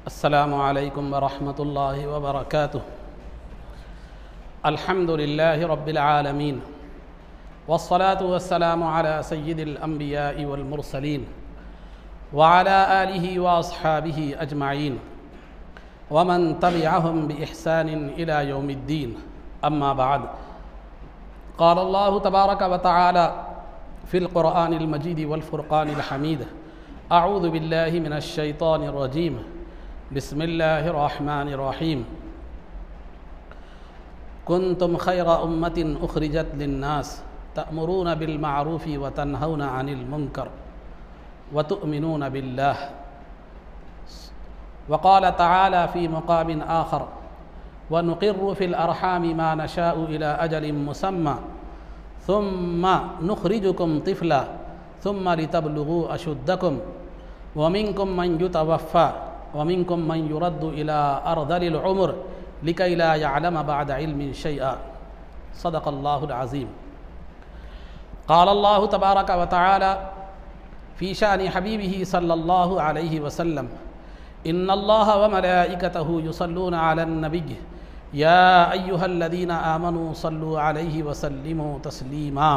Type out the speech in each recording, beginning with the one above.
अस्सलामु अलैकुम वरहमतुल्लाहि वबरकातुह। अल्हम्दुलिल्लाहि रब्बिल आलमीन वस्सलातु वस्सलामु अला सय्यिदिल अंबियाइ वल मुरसलीन व अला आलिहि व अस्हाबिहि अजमाइन व मन तबिअहुम बि इहसानिन इला यौमिद्दीन। अम्मा बाद। क़ाल अल्लाहु तबारक व तआला फ़िल क़ुरआनिल मजीद वल फ़ुरक़ानिल हमीद। अऊज़ु बिल्लाहि मिनश शैतानिर रजीम। बिस्मिल्लाहिर्रहमानिर्रहीम। कुन्तुम खैरा उम्मतिन उखरिजत लिन्नास तअमुरूना बिल मारूफि व तन्हौना अनिल मुनकर व तुअमिनूना बिल्लाह। व क़ाल तआला फ़ी मुक़ामिन आख़र व नुक़िर्रु फ़िल अरहामि मा नशाअु इला अजलिन मुसम्मा सुम्मा नुख़रिजुकुम तिफ़ला सुम्मा लितब्लुगू अशुद्दकुम व मिनकुम मन युतवफ़्फ़ा व मिनकुम मन युरद्दु इला अर्ज़लिल उम्र लिकै ला यअलम बअद इल्मिन शैअ। सदक़ल्लाहुल अज़ीम। क़ाल अल्लाहु तबारक व तआला फ़ी शानि हबीबिही सल्लल्लाहु अलैहि वसल्लम इन्नल्लाह व मलाइकतहु युसल्लूना अलन नबिय्य या अय्युहल्लज़ीना आमनू सल्लू अलैहि व सल्लिमू तस्लीमा।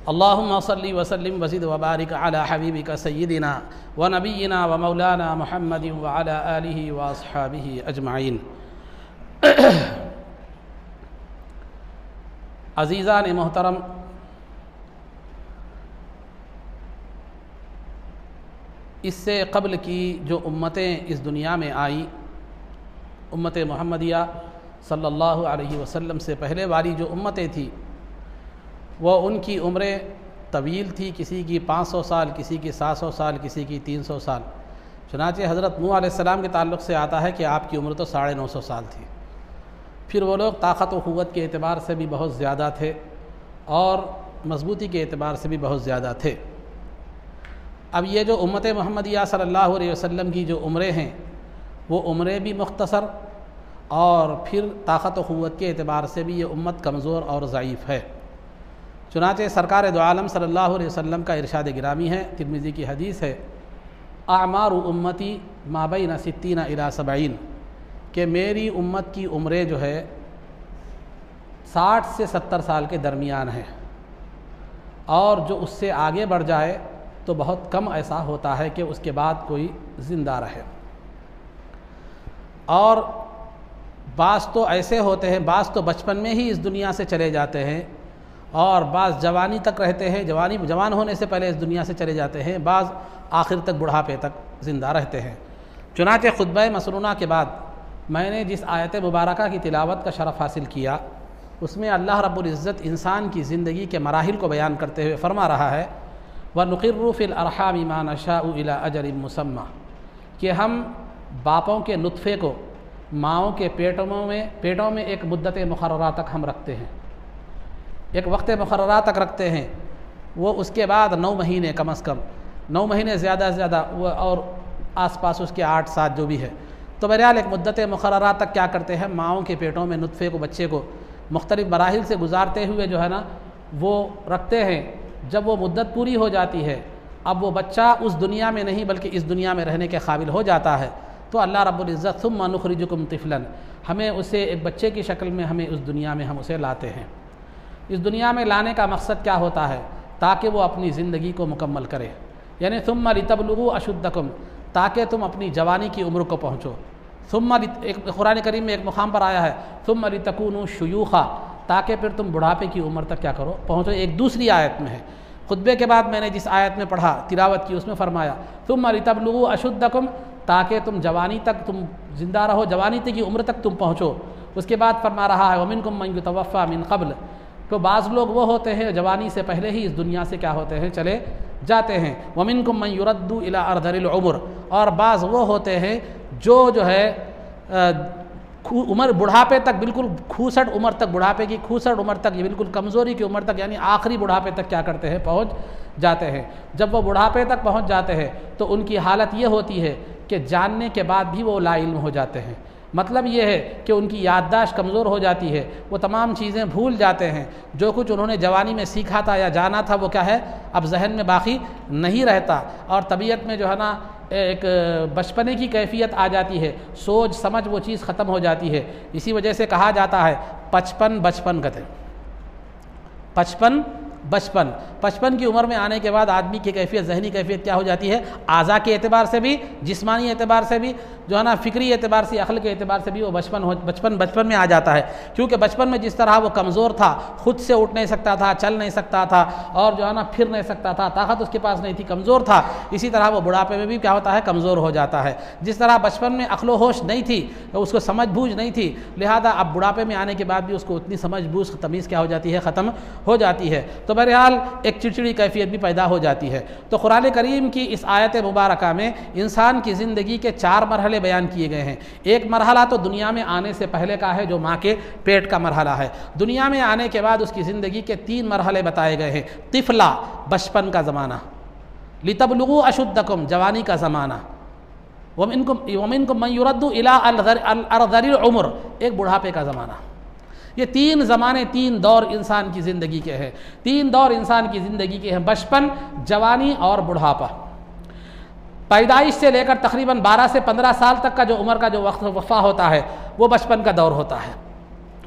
अल्लाहुम्मा सल्लि व सल्लिम व ज़िद व बारिक अला हबीबिका सय्यिदिना व नबिय्यिना व मौलाना मुहम्मदिन व अला आलिहि व अस्हाबिहि अजमाइन। अज़ीज़ान मोहतरम, इससे क़ब्ल की जो उम्मतें इस दुनिया में आई, उम्मत मुहम्मदिया सल्लल्लाहु अलैहि वसल्लम से पहले वाली जो उम्मतें थी वो उनकी उम्रें तवील थी। किसी की 500 साल, किसी की 700 साल, किसी की 300 साल। चुनांचे हज़रत नूह अलैहिस्सलाम के ताल्लुक़ से आता है कि आपकी उम्र तो 950 साल थी। फिर वो लोग ताक़त व क़ुव्वत के एतबार से भी बहुत ज़्यादा थे और मजबूती के एतबार से भी बहुत ज़्यादा थे। अब ये जो उम्मत मुहम्मदिया सल्लल्लाहु अलैहि वसल्लम की जो उम्रें हैं वो उम्रें भी मुख्तसर और फिर ताक़त व क़ुव्वत के एतबार से भी ये उम्मत कमज़ोर और ज़ईफ़ है। चुनांचे सरकार दो आलम सल्लल्लाहु अलैहि वसल्लम का इरशाद गिरामी है, तिर्मिज़ी की हदीस है, आमारु उम्मती मा बैन सित्तीना इला सबईन, कि मेरी उम्मत की उम्रें जो है 60 से 70 साल के दरमियान है और जो उससे आगे बढ़ जाए तो बहुत कम ऐसा होता है कि उसके बाद कोई ज़िंदा रहे। और बाज़ तो ऐसे होते हैं, बाज़ तो बचपन में ही इस दुनिया से चले जाते हैं और बाज़ जवानी तक रहते हैं, जवान होने से पहले इस दुनिया से चले जाते हैं, बाज़ आखिर तक बुढ़ापे तक ज़िंदा रहते हैं। चुनांचे खुतबा मसनूना के बाद मैंने जिस आयत मुबारका की तिलावत का शरफ़ हासिल किया उसमें अल्लाह रब्बुल इज़्ज़त इंसान की ज़िंदगी के मराहिल को बयान करते हुए फ़रमा रहा है, व नुक़िर्रु फ़िल अरहामि मा नशाअु इला अजलिन मुसम्मा, कि हम बापों के नुत्फ़े को माँओं के पेटों में एक मुद्दत मुक़र्ररा तक हम रखते हैं, एक वक्त मुक़र्ररा तक रखते हैं। वो उसके बाद 9 महीने कम अज़ कम, 9 महीने ज़्यादा से ज़्यादा और आसपास उसके 8-7 जो भी है, तो बहरहाल एक मुद्दत मुक़र्ररा तक क्या करते हैं, माँओं के पेटों में नुत्फ़े को, बच्चे को मुख्तलिफ़ मराहिल से गुजारते हुए जो है ना वो रखते हैं। जब वो मुद्दत पूरी हो जाती है, अब वो बच्चा उस दुनिया में नहीं बल्कि इस दुनिया में रहने के काबिल हो जाता है, तो अल्लाह रब्बुल इज़्ज़त सुम्मा नुख़रिजुकुम तिफ़लन, हमें उसे एक बच्चे की शक्ल में हमें उस दुनिया में हम उसे लाते हैं। इस दुनिया में लाने का मकसद क्या होता है, ताकि वो अपनी ज़िंदगी को मुकम्मल करे, यानी सुम्मा लितब्लुगू अशुद्दकुम, ताकि तुम अपनी जवानी की उम्र को पहुँचो। सुम्मा, एक कुरान करीम में एक मुकाम पर आया है, सुम्मा लितकूनू शुयूखा, ताकि फिर तुम बुढ़ापे की उम्र तक क्या करो, पहुँचो। एक दूसरी आयत में है, खुतबे के बाद मैंने जिस आयत में पढ़ा, तिलावत की, उसमें फरमाया सुम्मा लितब्लुगू अशुद्दकुम, ताकि तुम जवानी तक तुम ज़िंदा रहो, जवानी तक की उम्र तक तुम पहुँचो। उसके बाद फरमा रहा है, व मिनकुम मन युतवफ़्फ़ा मिन क़ब्ल, तो बाज़ लोग वो होते हैं जवानी से पहले ही इस दुनिया से क्या होते हैं, चले जाते हैं। व मिनकुम मन युरद्दु इला अर्ज़लिल उम्र, और बाज़ वो होते हैं जो है उम्र बुढ़ापे तक, बिल्कुल खूसट उम्र तक, बुढ़ापे की खूसट उम्र तक, ये बिल्कुल कमज़ोरी की उम्र तक, यानी आखिरी बुढ़ापे तक क्या करते हैं, पहुँच जाते हैं। जब वो बुढ़ापे तक पहुँच जाते हैं तो उनकी हालत ये होती है कि जानने के बाद भी वो लाइल्म हो जाते हैं। मतलब ये है कि उनकी याददाश्त कमज़ोर हो जाती है, वो तमाम चीज़ें भूल जाते हैं, जो कुछ उन्होंने जवानी में सीखा था या जाना था वो क्या है, अब जहन में बाकी नहीं रहता। और तबीयत में जो है ना एक बचपने की कैफियत आ जाती है, सोच समझ वो चीज़ ख़त्म हो जाती है। इसी वजह से कहा जाता है 55 बचपन कहते हैं, 55 बचपन की उम्र में आने के बाद आदमी की कैफियत, जहनी कैफियत क्या हो जाती है, आज़ा के एतबार से भी, जिस्मानी एतबार से भी, जो है ना फ़िक्री एतबार से, अक़ल के एतबार से भी वो बचपन में आ जाता है। क्योंकि बचपन में जिस तरह वो कमज़ोर था, खुद से उठ नहीं सकता था, चल नहीं सकता था और जो है ना फिर नहीं सकता था, ताकत उसके पास नहीं थी, कमज़ोर था, इसी तरह वो बुढ़ापे में भी क्या होता है, कमज़ोर हो जाता है। जिस तरह बचपन में अक़ल होश नहीं थी, तो उसको समझ बूझ नहीं थी, लिहाजा अब बुढ़ापे में आने के बाद भी उसको उतनी समझ बूझ तमीज़ क्या हो जाती है, ख़त्म हो जाती है। तो बहरहाल एक चिड़चिड़ी कैफियत भी पैदा हो जाती है। तो कुरान करीम की इस आयत मुबारका में इंसान की ज़िंदगी के 4 मरहले बयान किए गए हैं। एक मरहला तो दुनिया में आने से पहले का है, जो माँ के पेट का मरहला है। दुनिया में आने के बाद उसकी ज़िंदगी के 3 मरहले बताए गए हैं। तिफला, बचपन का ज़माना, लितबलुगु अशुद्दकुम, जवानी का ज़माना, वमिनकुम मन युरद्दु इला अर्ज़लिल उम्र, एक बुढ़ापे का ज़माना। ये 3 ज़माने, 3 दौर इंसान की ज़िंदगी के हैं। 3 दौर इंसान की ज़िंदगी के हैं, बचपन, जवानी और बुढ़ापा। पैदाइश से लेकर तकरीबन 12 से 15 साल तक का जो उम्र का जो वक्त वफ़ा होता है वो बचपन का दौर होता है।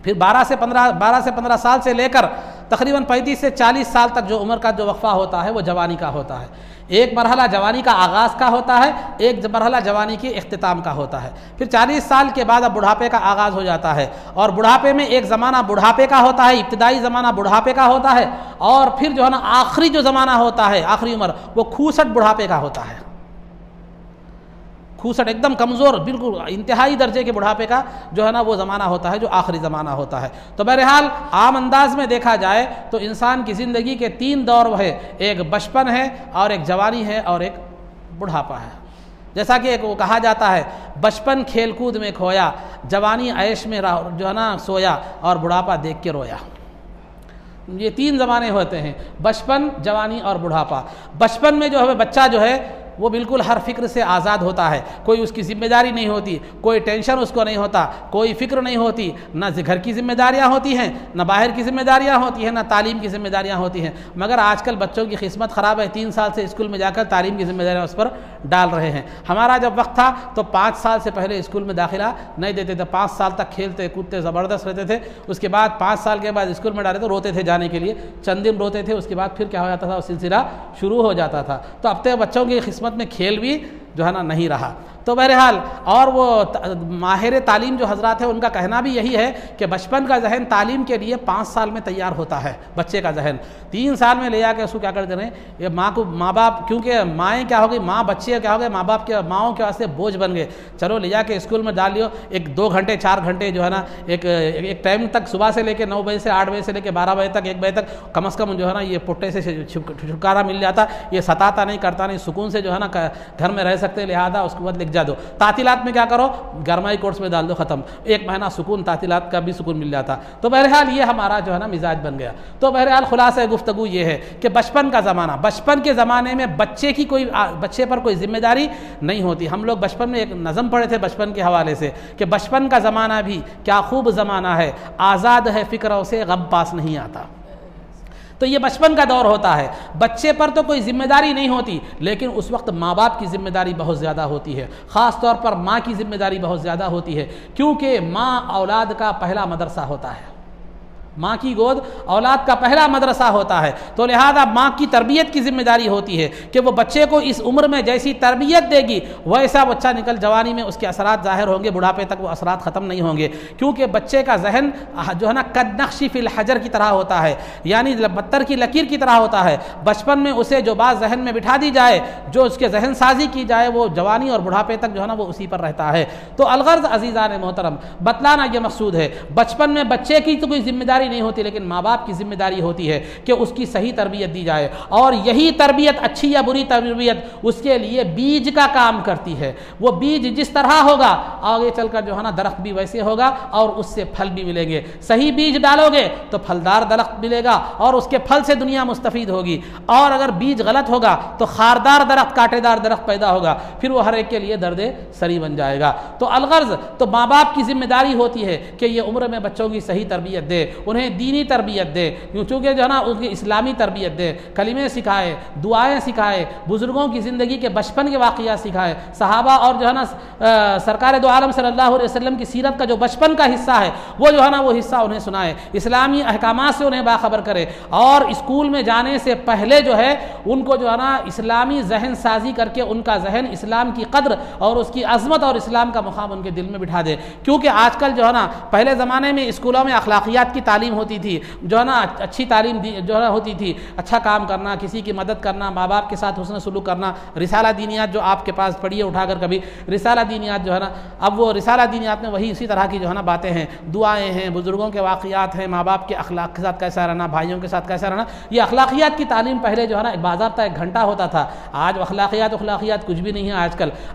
फिर 12 से 15 साल से लेकर तकरीबन 35 से 40 साल तक जो उम्र का जो वक्फा होता है वो जवानी का होता है। एक मरहला जवानी का आगाज़ का होता है, एक मरहला जवानी के इख्तिताम का होता है। फिर 40 साल के बाद अब बुढ़ापे का आगाज़ हो जाता है और बुढ़ापे में एक ज़माना बुढ़ापे का होता है, इब्तदाई ज़माना बुढ़ापे का होता है और फिर जो है ना आखिरी जो ज़माना होता है, आखिरी उम्र, वो खूसट बुढ़ापे का होता है। खूसट एकदम कमज़ोर, बिल्कुल इंतहाई दर्जे के बुढ़ापे का जो है ना वो ज़माना होता है, जो आखिरी ज़माना होता है। तो बहरहाल आम अंदाज में देखा जाए तो इंसान की ज़िंदगी के 3 दौर है, एक बचपन है और एक जवानी है और एक बुढ़ापा है। जैसा कि एक वो कहा जाता है, बचपन खेल कूद में खोया, जवानी ऐश में जो है ना सोया और बुढ़ापा देख के रोया। ये 3 ज़माने होते हैं, बचपन, जवानी और बुढ़ापा। बचपन में जो है बच्चा जो है वो बिल्कुल हर फिक्र से आज़ाद होता है, कोई उसकी ज़िम्मेदारी नहीं होती, कोई टेंशन उसको नहीं होता, कोई फ़िक्र नहीं होती, ना घर की ज़िम्मेदारियाँ होती हैं, ना बाहर की ज़िम्मेदारियाँ होती हैं, ना तालीम की ज़िम्मेदारियाँ होती हैं। मगर आजकल बच्चों की किस्मत ख़राब है, 3 साल से स्कूल में जाकर तालीम की ज़िम्मेदारियाँ उस पर डाल रहे हैं। हमारा जब वक्त था तो 5 साल से पहले स्कूल में दाखिला नहीं देते थे, 5 साल तक खेलते कूदते ज़बरदस्त रहते थे, उसके बाद 5 साल के बाद स्कूल में डाले तो रोते थे जाने के लिए, चंद दिन रोते थे, उसके बाद फिर क्या हो जाता था, वो सिलसिला शुरू हो जाता था। तो अब तो बच्चों की किस्मत में खेल भी जो है ना नहीं रहा। तो बहरहाल और वो माहिर तालीम जो हजरात है उनका कहना भी यही है कि बचपन का जहन तालीम के लिए 5 साल में तैयार होता है। बच्चे का जहन 3 साल में ले जाकर उसको क्या करते हैं, ये माँ बाप, क्योंकि माएँ क्या हो गई, माँ बच्चे क्या हो गए, माँ बाप के माओं के वास्ते बोझ बन गए। चलो ले जाके स्कूल में डाल लियो, 1-2 घंटे 4 घंटे जो है ना एक टाइम तक, सुबह से लेकर 9 बजे से 8 बजे से लेकर 12 बजे तक, 1 बजे तक कम से कम जो है ना ये पुट्टे से छुटकारा मिल जाता, ये सताता नहीं, करता नहीं, सुकून से जो है ना घर में रह सकते। लिहाजा उसके बाद लिख जा दो। तातीलात में क्या करो, गरमाई कोर्स में डाल दो, ख़त्म, 1 महीना सुकून, तातीलात का भी सुकून मिल जाता। तो बहरहाल ये हमारा जो है ना मिजाज बन गया। तो बहरहाल खुलासा गुफ्तगू ये है कि बचपन का ज़माना, बचपन के ज़माने में बच्चे पर कोई जिम्मेदारी नहीं होती। हम लोग बचपन में एक नज़म पढ़े थे बचपन के हवाले से कि बचपन का ज़माना भी क्या खूब ज़माना है, आज़ाद है फ़िक्रों से गम पास नहीं आता। तो ये बचपन का दौर होता है, बच्चे पर तो कोई जिम्मेदारी नहीं होती, लेकिन उस वक्त माँ बाप की जिम्मेदारी बहुत ज़्यादा होती है, ख़ास तौर पर माँ की जिम्मेदारी बहुत ज़्यादा होती है, क्योंकि माँ औलाद का पहला मदरसा होता है। माँ की गोद औलाद का पहला मदरसा होता है। तो लिहाजा माँ की तरबियत की जिम्मेदारी होती है कि वो बच्चे को इस उम्र में जैसी तरबियत देगी वैसा बच्चा निकल जवानी में उसके असरात ज़ाहिर होंगे, बुढ़ापे तक वो असरात ख़त्म नहीं होंगे। क्योंकि बच्चे का जहन जो है ना कन्नक्शी फिल हजर की तरह होता है, यानी पत्थर की लकीर की तरह होता है। बचपन में उसे जो बात जहन में बिठा दी जाए, जो उसके जहन साजी की जाए, वो जवानी और बुढ़ापे तक जो है ना वो उसी पर रहता है। तो अलगर्ज़ अज़ीज़ान मोहतरम, बतलाना यह मकसूद है, बचपन में बच्चे की तो कोई जिम्मेदारी नहीं होती, लेकिन माँ बाप की जिम्मेदारी होती है कि उसकी सही तरबियत दी जाए। और यही तरबियत, अच्छी या बुरी तरबियत, उसके लिए बीज का काम करती है। वो बीज जिस तरह होगा आगे चलकर जो है ना दरख्त भी वैसे होगा और उससे फल भी मिलेंगे। सही बीज डालोगे तो फलदार दरख्त मिलेगा और उसके फल से दुनिया मुस्तफीद होगी, और अगर बीज गलत होगा तो खारदार दरख्त, कांटेदार दरख्त पैदा होगा, फिर वो हर एक के लिए दर्दे सरी बन जाएगा। तो अलगर्ज तो माँ बाप की जिम्मेदारी होती है कि ये उम्र में बच्चों की सही तरबियत दे, उन्हें दीनी तरबियत दे, चूँकि जो है ना उनकी इस्लामी तरबियत दे, कलिमे सिखाए, दुआएँ सिखाए, बुज़ुर्गों की ज़िंदगी के बचपन के वाक़यात सिखाए, सहाबा और जो है ना सरकार दो आलम सल्लल्लाहु अलैहि वसल्लम की सीरत का जो बचपन का हिस्सा है वो जो है ना वो हिस्सा उन्हें सुनाए, इस्लामी अहकामात से उन्हें बाखबर करे। और स्कूल में जाने से पहले जो है उनको जो है ना इस्लामी जहन साजी करके उनका जहन इस्लाम की कद्र और उसकी अजमत और इस्लाम का मुकाम उनके दिल में बिठा दे। क्योंकि आजकल जो है ना पहले ज़माने में स्कूलों में अखलाकियात की तालीम होती थी, जो है ना अच्छी तालीम जो है होती थी, अच्छा काम करना, किसी की मदद करना, माँ बाप के साथ हुस्न सुलूक करना, रिसाला दीनियात जो आपके पास पढ़िए उठाकर कभी, रिसाला दीनियात जो है ना, अब वो रिसाला दीनियात में वही इसी तरह की जो है ना बातें हैं, दुआएँ हैं, बुज़ुर्गों के वाक़यात हैं, माँ बाप के अखलाक के साथ कैसा रहना, भाइयों के साथ कैसा रहना, ये अखलाकियात की तालीम पहले जो है ना बाज़ाब्ता 1 घंटा होता था। आज अखलाकियात कुछ भी नहीं है।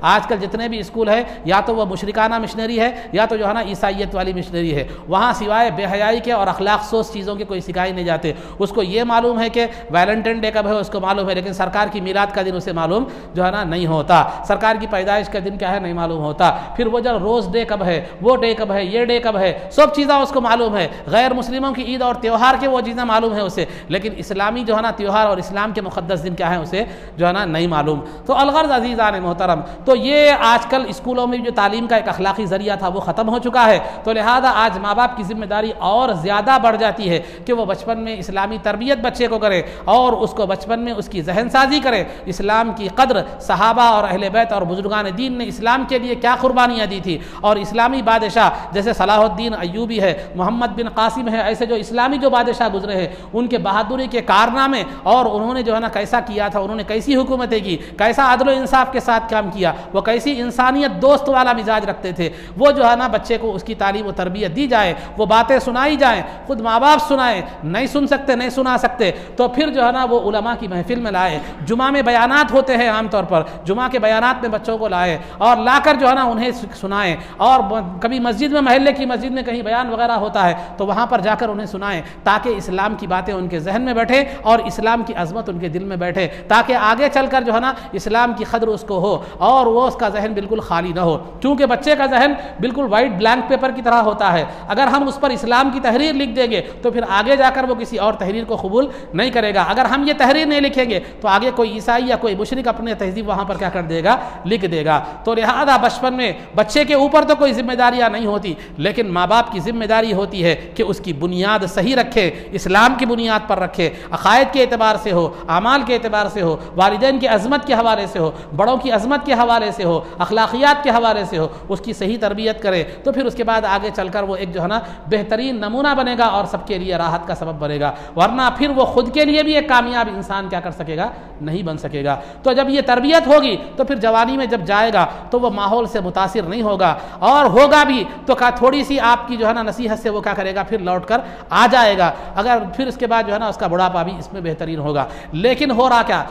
आजकल जितने भी स्कूल है या तो वह मुशरिकाना मिशनरी है या तो जो है ना ईसाइयत वाली मिशनरी है। वहाँ सिवाय बेहयाई के और अखलाक सोच चीज़ों के कोई सिखाए नहीं जाते। उसको ये मालूम है कि वैलेंटाइन डे कब है उसको मालूम है, लेकिन सरकार की मीलाद का दिन उसे मालूम जो है ना नहीं होता, सरकार की पैदाइश का दिन क्या है नहीं मालूम होता। फिर वो जब रोज़ डे कब है, वो डे कब है, ये डे कब है, सब चीज़ें उसको मालूम है। गैर मुस्लिमों की ईद और त्यौहार के वो चीज़ें मालूम है उसे, लेकिन इस्लामी जो है ना त्यौहार और इस्लाम के मुक़द्दस दिन क्या है उसे जो है ना नहीं मालूम। तो अलगर्ज़ अज़ीज़ान मोहतरम, तो ये आजकल स्कूलों में जो तालीम का एक अखलाकी ज़रिया था वो ख़त्म हो चुका है। तो लिहाजा आज माँ बाप की ज़िम्मेदारी और ज़्यादा बढ़ जाती है कि वो बचपन में इस्लामी तरबियत बच्चे को करे और उसको बचपन में उसकी जहन साजी करे, इस्लाम की कद्र, सहाबा और अहले बैत और बुजुर्गान दीन ने इस्लाम के लिए क्या कुर्बानियाँ दी थी, और इस्लामी बादशाह जैसे सलाहुद्दीन अय्यूबी है, मोहम्मद बिन कासिम है, ऐसे जो इस्लामी जो बादशाह गुजरे हैं उनके बहादुरी के कारनामे और उन्होंने जो है ना कैसा किया था, उन्होंने कैसी हुकूमतें की, कैसा अदल इंसाफ के साथ काम किया, वो कैसी इंसानियत दोस्त वाला मिजाज रखते थे, वो जो है ना बच्चे को उसकी तालीम व तरबियत दी जाए, वो बातें सुनाई जाएँ, खुद माँ बाप सुनाए, नहीं सुन सकते नहीं सुना सकते तो फिर जो है ना वो उलमा की महफिल में लाए, जुमा में बयानात होते हैं आमतौर पर, जुमा के बयानात में बच्चों को लाए और लाकर जो है ना उन्हें सुनाएं, और कभी मस्जिद में, महल्ले की मस्जिद में कहीं बयान वगैरह होता है तो वहाँ पर जाकर उन्हें सुनाएं, ताकि इस्लाम की बातें उनके जहन में बैठे और इस्लाम की अजमत उनके दिल में बैठे, ताकि आगे चलकर जो है ना इस्लाम की कद्र उसको हो और वो उसका जहन बिल्कुल खाली ना हो। क्योंकि बच्चे का जहन बिल्कुल वाइट ब्लैंक पेपर की तरह होता है, अगर हम उस पर इस्लाम की तहरीर लिख देंगे तो फिर आगे जाकर वो किसी और तहरीर को कबूल नहीं करेगा। अगर हम ये तहरीर नहीं लिखेंगे तो आगे कोई ईसाई या कोई मुशरिक अपने तहजीब वहाँ पर क्या कर देगा, लिख देगा। तो लिहाजा बचपन में बच्चे के ऊपर तो कोई जिम्मेदारियाँ नहीं होती, लेकिन माँ बाप की जिम्मेदारी होती है कि उसकी बुनियाद सही रखे, इस्लाम की बुनियाद पर रखे, अकायद के एतबार से हो, आमाल के एतबार से हो, वालिदैन की अजमत के हवाले से हो, बड़ों की अजमत के हवाले से हो, अखलाकियात के हवाले से हो, उसकी सही तरबियत करे तो फिर उसके बाद आगे चलकर वो एक जो है ना बेहतरीन नमूना बनेगा और सबके लिए राहत का सबब बनेगा। वरना फिर वो खुद के लिए भी एक कामयाब इंसान क्या कर सकेगा, नहीं बन सकेगा। तो जब ये तरबियत होगी तो फिर जवानी में जब जाएगा तो वो माहौल से मुतासिर नहीं होगा, और होगा भी तो थोड़ी सी आपकी जो है ना नसीहत से वो क्या करेगा, फिर लौट कर आ जाएगा। अगर फिर उसके बाद जो है ना उसका बुढ़ापा भी इसमें बेहतरीन होगा। लेकिन हो रहा क्या,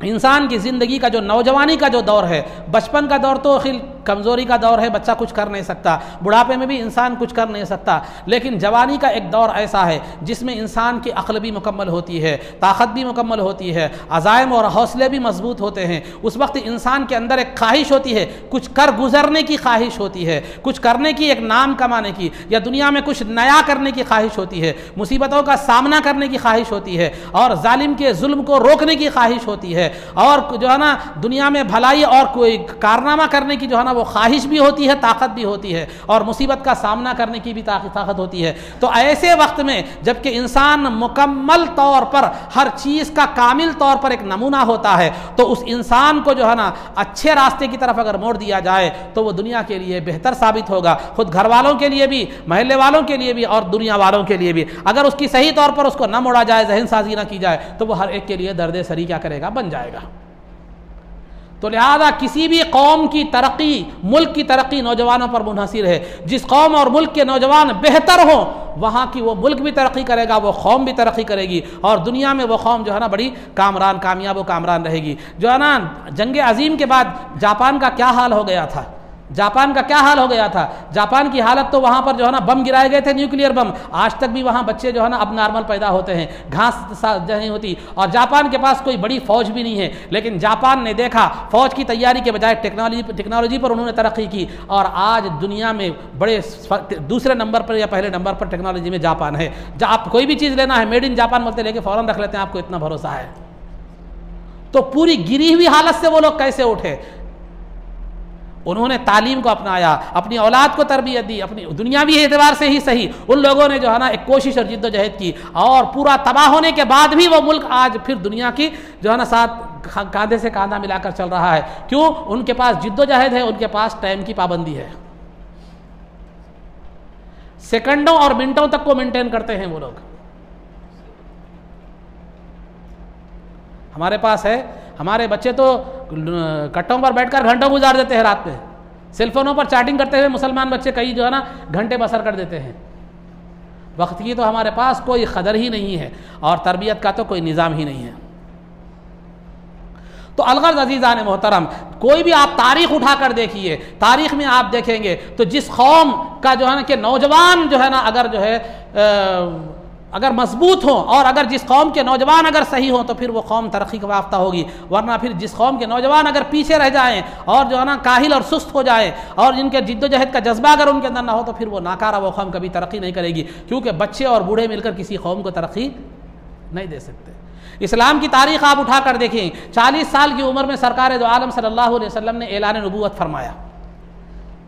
इंसान की ज़िंदगी का जो नौजवानी का जो दौर है, बचपन का दौर तो खिल कमज़ोरी का दौर है, बच्चा कुछ कर नहीं सकता, बुढ़ापे में भी इंसान कुछ कर नहीं सकता, लेकिन जवानी का एक दौर ऐसा है जिसमें इंसान की अक्ल भी मुकम्मल होती है, ताकत भी मुकम्मल होती है, अज़ाइम और हौसले भी मजबूत होते हैं। उस वक्त इंसान के अंदर एक ख्वाहिश होती है, कुछ कर गुजरने की ख्वाहिश होती है, कुछ करने की, एक नाम कमाने की, या दुनिया में कुछ नया करने की ख्वाहिश होती है, मुसीबतों का सामना करने की ख्वाहिश होती है, और जालिम के जुल्म को रोकने की ख्वाहिश होती है, और जो है ना दुनिया में भलाई और कोई कारनामा करने की जो है ना वो ख्वाहिश भी होती है, ताकत भी होती है, और मुसीबत का सामना करने की भी ताकत होती है। तो ऐसे वक्त में जबकि इंसान मुकम्मल तौर पर हर चीज़ का कामिल तौर पर एक नमूना होता है, तो उस इंसान को जो है ना अच्छे रास्ते की तरफ अगर मोड़ दिया जाए तो वो दुनिया के लिए बेहतर साबित होगा, खुद घर वालों के लिए भी, महल्ले वालों के लिए भी और दुनिया वालों के लिए भी। अगर उसकी सही तौर पर उसको न मोड़ा जाए, जहन साजी न की जाए, तो वो हर एक के लिए दर्द सरी क्या करेगा, बन जाएगा। तो लिहाजा किसी भी कौम की तरक्की, मुल्क की तरक्की नौजवानों पर मुनहसिर है। जिस कौम और मुल्क के नौजवान बेहतर हों वहाँ की वो मुल्क भी तरक्की करेगा, वो कौम भी तरक्की करेगी, और दुनिया में वो कौम जो है ना बड़ी कामयाब व कामरान रहेगी। जो है ना जंग अजीम के बाद जापान का क्या हाल हो गया था, जापान का क्या हाल हो गया था, जापान की हालत तो वहाँ पर जो है ना बम गिराए गए थे, न्यूक्लियर बम, आज तक भी वहाँ बच्चे जो है ना अब नॉर्मल पैदा होते हैं, घास नहीं होती, और जापान के पास कोई बड़ी फौज भी नहीं है, लेकिन जापान ने देखा फौज की तैयारी के बजाय टेक्नोलॉजी पर उन्होंने तरक्की की, और आज दुनिया में बड़े दूसरे नंबर पर या पहले नंबर पर टेक्नोलॉजी में जापान है। आप कोई भी चीज़ लेना है मेड इन जापान बोलते लेके फ़ौरन रख लेते हैं, आपको इतना भरोसा है। तो पूरी गिरी हुई हालत से वो लोग कैसे उठे? उन्होंने तालीम को अपनाया, अपनी औलाद को तरबियत दी, अपनी दुनियावी एतबार से ही सही उन लोगों ने जो है ना एक कोशिश और जिद्दोजहद की, और पूरा तबाह होने के बाद भी वो मुल्क आज फिर दुनिया की जो है ना साथ कांधे से कांधा मिलाकर चल रहा है। क्यों? उनके पास जिद्दोजहद है, उनके पास टाइम की पाबंदी है, सेकंडों और मिनटों तक को मेंटेन करते हैं वो लोग। हमारे पास है, हमारे बच्चे तो कट्टों पर बैठकर घंटों गुजार देते हैं रात में, सेलफोनों पर चैटिंग करते हुए मुसलमान बच्चे कई जो है ना घंटे बसर कर देते हैं। वक्त की तो हमारे पास कोई कदर ही नहीं है, और तरबियत का तो कोई निज़ाम ही नहीं है। तो अलगर्ज़ अज़ीज़ान मोहतरम, कोई भी आप तारीख़ उठा कर देखिए, तारीख़ में आप देखेंगे तो जिस कौम का जो है ना कि नौजवान जो है ना अगर जो है अगर मजबूत हो, और अगर जिस कौम के नौजवान अगर सही हो तो फिर वो कौम तरक्की का याफ्ता होगी, वरना फिर जिस कौम के नौजवान अगर पीछे रह जाएं और जो है ना काहिल और सुस्त हो जाए, और जिनके जिद्दोजहद का जज्बा अगर उनके अंदर ना हो, तो फिर वो नाकारा वो कौम कभी तरक्की नहीं करेगी, क्योंकि बच्चे और बूढ़े मिलकर किसी कौम को तरक्की नहीं दे सकते। इस्लाम की तारीख़ आप उठा कर देखें, 40 साल की उम्र में सरकार दो आलम सल्लल्लाहु अलैहि वसल्लम ने ऐलान नबूवत फरमाया,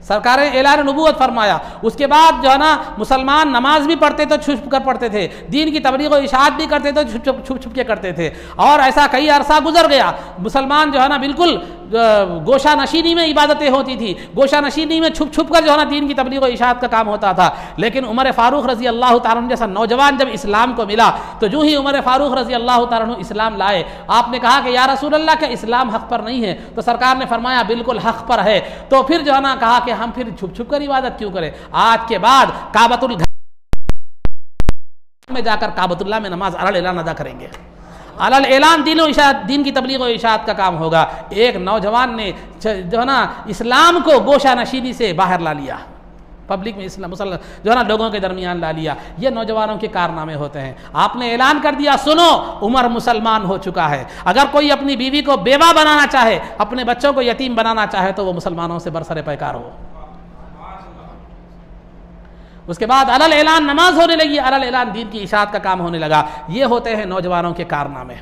सरकार ने ऐलान नबूवत फरमाया। उसके बाद जो है ना मुसलमान नमाज भी पढ़ते तो छुप कर पढ़ते थे, दीन की तबलीग और इशाअत भी करते तो छुप छुप के करते थे, और ऐसा कई अरसा गुजर गया। मुसलमान जो है ना बिल्कुल गोशा नशीनी में इबादतें होती थी, गोशा नशीनी में छुप छुप कर जो है ना दीन की तबलीग और इशाअत का काम होता था। लेकिन उमर फ़ारूक रज़ी अल्लाह तआला अन्हु जैसा नौजवान जब इस्लाम को मिला, तो जो ही उमर फ़ारूक रज़ी अल्लाह तआला अन्हु इस्लाम लाए, आपने कहा कि या रसूल अल्लाह क्या इस्लाम हक़ पर नहीं है? तो सरकार ने फरमाया बिल्कुल हक़ पर है। तो फिर जो है ना कहा कि हम फिर छुप छुप कर इबादत क्यों करें? आज के बाद काबतुल में जाकर काबतुल्लाह में नमाज अलल ऐलान अदा करेंगे, अलल ऐलान दीन की तबलीग और इशाअत का काम होगा। एक नौजवान ने जो है ना इस्लाम को गोशा नशीनी से बाहर ला लिया, पब्लिक में इस्लाम मुसलमान जो है ना लोगों के दरमियान ला लिया। ये नौजवानों के कारनामे होते हैं। आपने ऐलान कर दिया, सुनो उमर मुसलमान हो चुका है। अगर कोई अपनी बीवी को बेवा बनाना चाहे, अपने बच्चों को यतीम बनाना चाहे, तो वो मुसलमानों से बरसरे पैकार हो। उसके बाद अलल ऐलान नमाज होने लगी, अलल ऐलान दीन की इशाअत का काम होने लगा। ये होते हैं नौजवानों के कारनामे।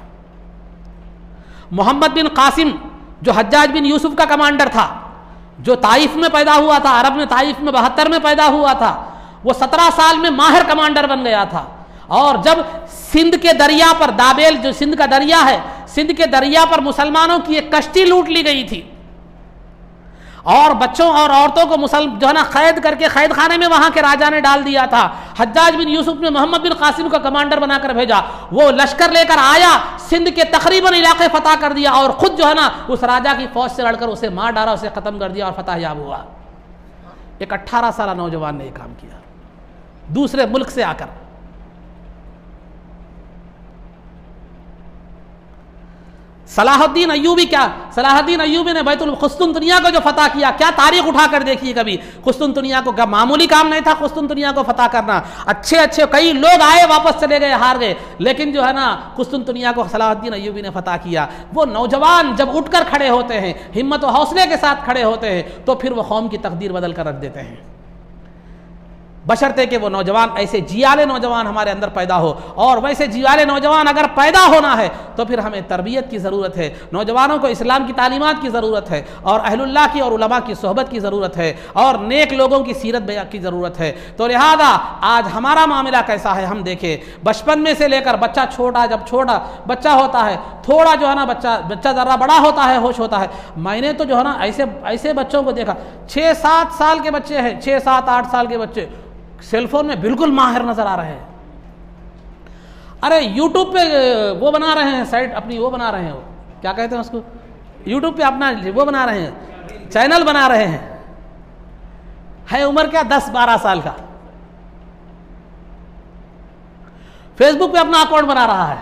मोहम्मद बिन कासिम जो हज्जाज बिन यूसुफ का कमांडर था, जो ताइफ में पैदा हुआ था, अरब में ताइफ में 72 में पैदा हुआ था, वो 17 साल में माहिर कमांडर बन गया था। और जब सिंध के दरिया पर, दाबेल जो सिंध का दरिया है, सिंध के दरिया पर मुसलमानों की एक कश्ती लूट ली गई थी, और बच्चों और औरतों को जो है ना कैद करके कैद खाने में वहां के राजा ने डाल दिया था। हज्जाज बिन यूसुफ ने मोहम्मद बिन कासिम को कमांडर बनाकर भेजा। वो लश्कर लेकर आया, सिंध के तकरीबन इलाके फतह कर दिया, और खुद जो है ना उस राजा की फौज से लड़कर उसे मार डाला, उसे खत्म कर दिया और फतह याब हुआ। एक 18 साल नौजवान ने यह काम किया, दूसरे मुल्क से आकर। सलाहुद्दीन अय्यूबी, क्या सलाहुद्दीन अय्यूबी ने बैतुल कुस्तुनतुनिया को जो फतह किया, क्या तारीख उठा कर देखिए कभी। कुस्तुनतुनिया को क्या मामूली काम नहीं था कुस्तुनतुनिया को फतह करना। अच्छे अच्छे कई लोग आए, वापस चले गए, हार गए, लेकिन जो है ना कुस्तुनतुनिया को सलाहुद्दीन अय्यूबी ने फतह किया। वो नौजवान जब उठकर खड़े होते हैं, हिम्मत और हौसले के साथ खड़े होते हैं, तो फिर वो कौम की तकदीर बदल कर रख देते हैं, बशर्ते कि वो नौजवान ऐसे जियाले नौजवान हमारे अंदर पैदा हो। और वैसे जियाले नौजवान अगर पैदा होना है तो फिर हमें तरबियत की ज़रूरत है, नौजवानों को इस्लाम की तालीमात की ज़रूरत है, और अहलुल्लाह की और उलमा की सोहबत की ज़रूरत है, और नेक लोगों की सीरत बयान की ज़रूरत है। तो लिहाजा आज हमारा मामला कैसा है, हम देखें बचपन में से लेकर बच्चा छोटा, जब छोटा बच्चा होता है, थोड़ा जो है ना बच्चा ज़रा बड़ा होता है, होश होता है। मैंने तो जो है ना ऐसे बच्चों को देखा, 6-7 साल के बच्चे हैं, 6-7-8 साल के बच्चे सेलफोन में बिल्कुल माहिर नजर आ रहे हैं। अरे यूट्यूब पे वो बना रहे हैं साइट अपनी, वो बना रहे हैं, वो क्या कहते हैं उसको, यूट्यूब पे अपना वो बना रहे हैं, चैनल बना रहे हैं। है उम्र क्या 10-12 साल का, फेसबुक पे अपना अकाउंट बना रहा है,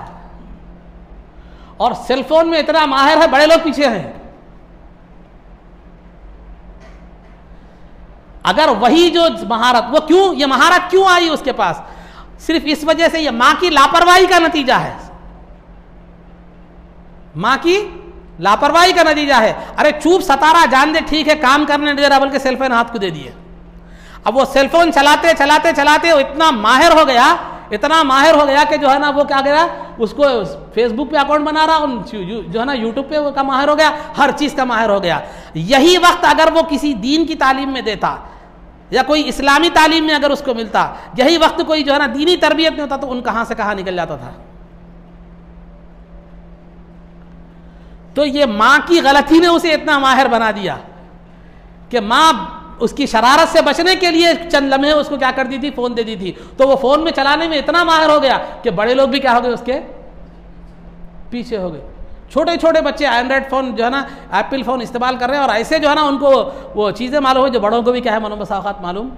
और सेलफोन में इतना माहिर है, बड़े लोग पीछे हैं। अगर वही जो महारत, वो क्यों, ये महारत क्यों आई उसके पास? सिर्फ इस वजह से, ये मां की लापरवाही का नतीजा है, मां की लापरवाही का नतीजा है। अरे चूप सतारा, जान दे ठीक है, काम करने दे रहा, बल्कि सेलफोन हाथ को दे दिए। अब वो सेलफोन चलाते चलाते चलाते इतना माहिर हो गया, इतना माहिर हो गया कि जो है ना वो क्या गया, उसको फेसबुक पे अकाउंट बना रहा, जो है ना यूट्यूब पे वो का माहिर हो गया, हर चीज का माहिर हो गया। यही वक्त अगर वो किसी दीन की तालीम में देता या कोई इस्लामी तालीम में अगर उसको मिलता, यही वक्त कोई जो है ना दीनी तरबियत में होता, तो उन कहां से कहां निकल जाता था। तो ये मां की गलती ने उसे इतना माहिर बना दिया कि मां उसकी शरारत से बचने के लिए चंद लम्हे उसको क्या कर दी थी, फोन दे दी थी। तो वो फोन में चलाने में इतना माहिर हो गया कि बड़े लोग भी क्या हो गए, उसके पीछे हो गए। छोटे छोटे बच्चे एंड्रॉइड फोन जो है ना, एप्पल फोन इस्तेमाल कर रहे हैं, और ऐसे जो है ना उनको वो चीजें मालूम है जो बड़ों को भी क्या है मनोबसावत मालूम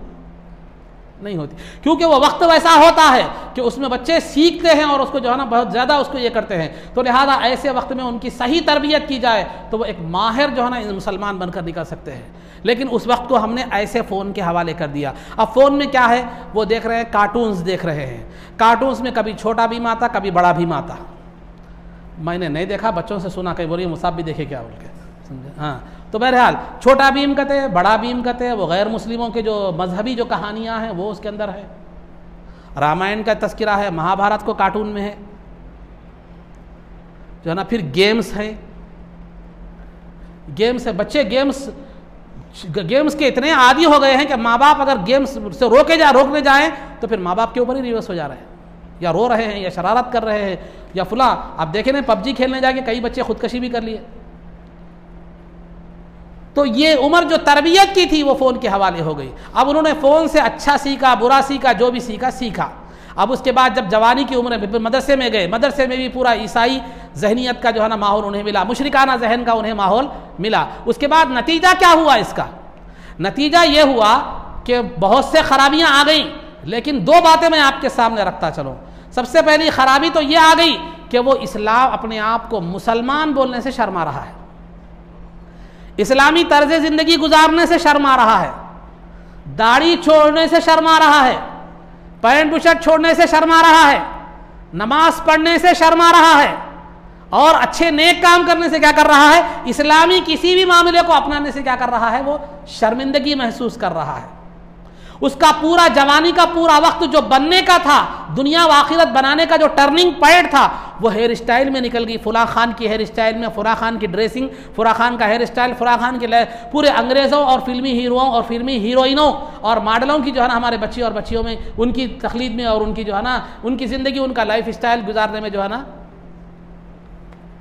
नहीं होती, क्योंकि वो वक्त वैसा होता है कि उसमें बच्चे सीखते हैं और उसको जो है ना बहुत ज़्यादा उसको ये करते हैं। तो लिहाजा ऐसे वक्त में उनकी सही तरबियत की जाए तो वो एक माहिर जो है ना मुसलमान बनकर निकल सकते हैं। लेकिन उस वक्त को हमने ऐसे फ़ोन के हवाले कर दिया। अब फ़ोन में क्या है, वो देख रहे हैं, कार्टून्स देख रहे हैं। कार्टून्स में कभी छोटा भीम आता, कभी बड़ा भीम आता। मैंने नहीं देखा, बच्चों से सुना, कहीं बोलिए मुसाब भी देखे क्या बोल के, समझे? हाँ, तो बहरहाल छोटा भीम कहते हैं, बड़ा भीम कहते हैं, वो गैर मुस्लिमों के जो मजहबी जो कहानियाँ हैं वो उसके अंदर है। रामायण का तस्करा है, महाभारत को कार्टून में है जो है ना। फिर गेम्स है, गेम्स है, बच्चे गेम्स के इतने आदी हो गए हैं कि माँ बाप अगर गेम्स से रोकने जाएं तो फिर माँ बाप के ऊपर ही रिवर्स हो जा रहे हैं, या रो रहे हैं, या शरारत कर रहे हैं, या फुला। आप देखें ना, पबजी खेलने जाके कई बच्चे खुदकशी भी कर लिए। तो ये उम्र जो तरबियत की थी वो फ़ोन के हवाले हो गई। अब उन्होंने फ़ोन से अच्छा सीखा, बुरा सीखा, जो भी सीखा। अब उसके बाद जब जवानी की उम्र में मदरसे में गए, मदरसे में भी पूरा ईसाई जहनीत का जो है ना माहौल उन्हें मिला, मुशरिकाना जहन का उन्हें माहौल मिला। उसके बाद नतीजा क्या हुआ इसका? नतीजा ये हुआ कि बहुत से खराबियाँ आ गई, लेकिन दो बातें मैं आपके सामने रखता चलूँ। सबसे पहली खराबी तो ये आ गई कि वो इस्लाम अपने आप को मुसलमान बोलने से शर्मा रहा है, इस्लामी तर्ज ज़िंदगी गुजारने से शर्मा रहा है, दाढ़ी छोड़ने से शर्मा रहा है, पैंट बुशर्ट छोड़ने से शर्मा रहा है, नमाज पढ़ने से शर्मा रहा है, और अच्छे नेक काम करने से क्या कर रहा है, इस्लामी किसी भी मामले को अपनाने से क्या कर रहा है, वो शर्मिंदगी महसूस कर रहा है। उसका पूरा जवानी का पूरा वक्त जो बनने का था, दुनिया व आखिरत बनाने का जो टर्निंग पॉइंट था, वो हेयर स्टाइल में निकल गई। फुला खान की हेयर स्टाइल में, फुला खान की ड्रेसिंग, फुला खान का हेयर स्टाइल, फुला खान के पूरे अंग्रेज़ों और फिल्मी हीरोओं और फिल्मी हीरोइनों और मॉडलों की जो है ना हमारे बच्ची और बच्चियों में, उनकी तकलीद में और उनकी जो है ना उनकी ज़िंदगी, उनका लाइफ स्टाइल गुजारने में जो है ना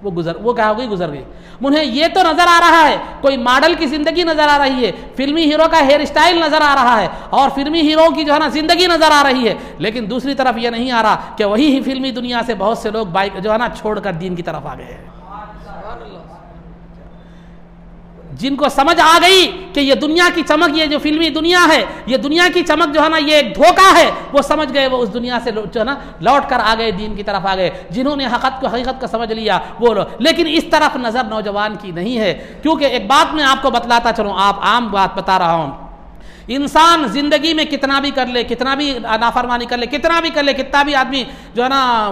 वो क्या हो गई, गुजर गई। मुझे ये तो नजर आ रहा है, कोई मॉडल की जिंदगी नजर आ रही है, फिल्मी हीरो का हेयर स्टाइल नजर आ रहा है, और फिल्मी हीरो की जो है ना जिंदगी नजर आ रही है। लेकिन दूसरी तरफ ये नहीं आ रहा कि वही ही फिल्मी दुनिया से बहुत से लोग बाइक जो है ना छोड़कर दीन की तरफ आ गए हैं, जिनको समझ आ गई कि ये दुनिया की चमक, ये जो फिल्मी दुनिया है, ये दुनिया की चमक जो है ना ये एक धोखा है। वो समझ गए, वो उस दुनिया से जो है ना लौट कर आ गए, दीन की तरफ आ गए। जिन्होंने हकीकत को समझ लिया वो लोग, लेकिन इस तरफ नज़र नौजवान की नहीं है। क्योंकि एक बात मैं आपको बतलाता चलूँ, आप आम बात बता रहा हूँ, इंसान जिंदगी में कितना भी कर ले, कितना भी नाफरमानी कर ले, कितना भी कर ले, कितना भी आदमी जो है ना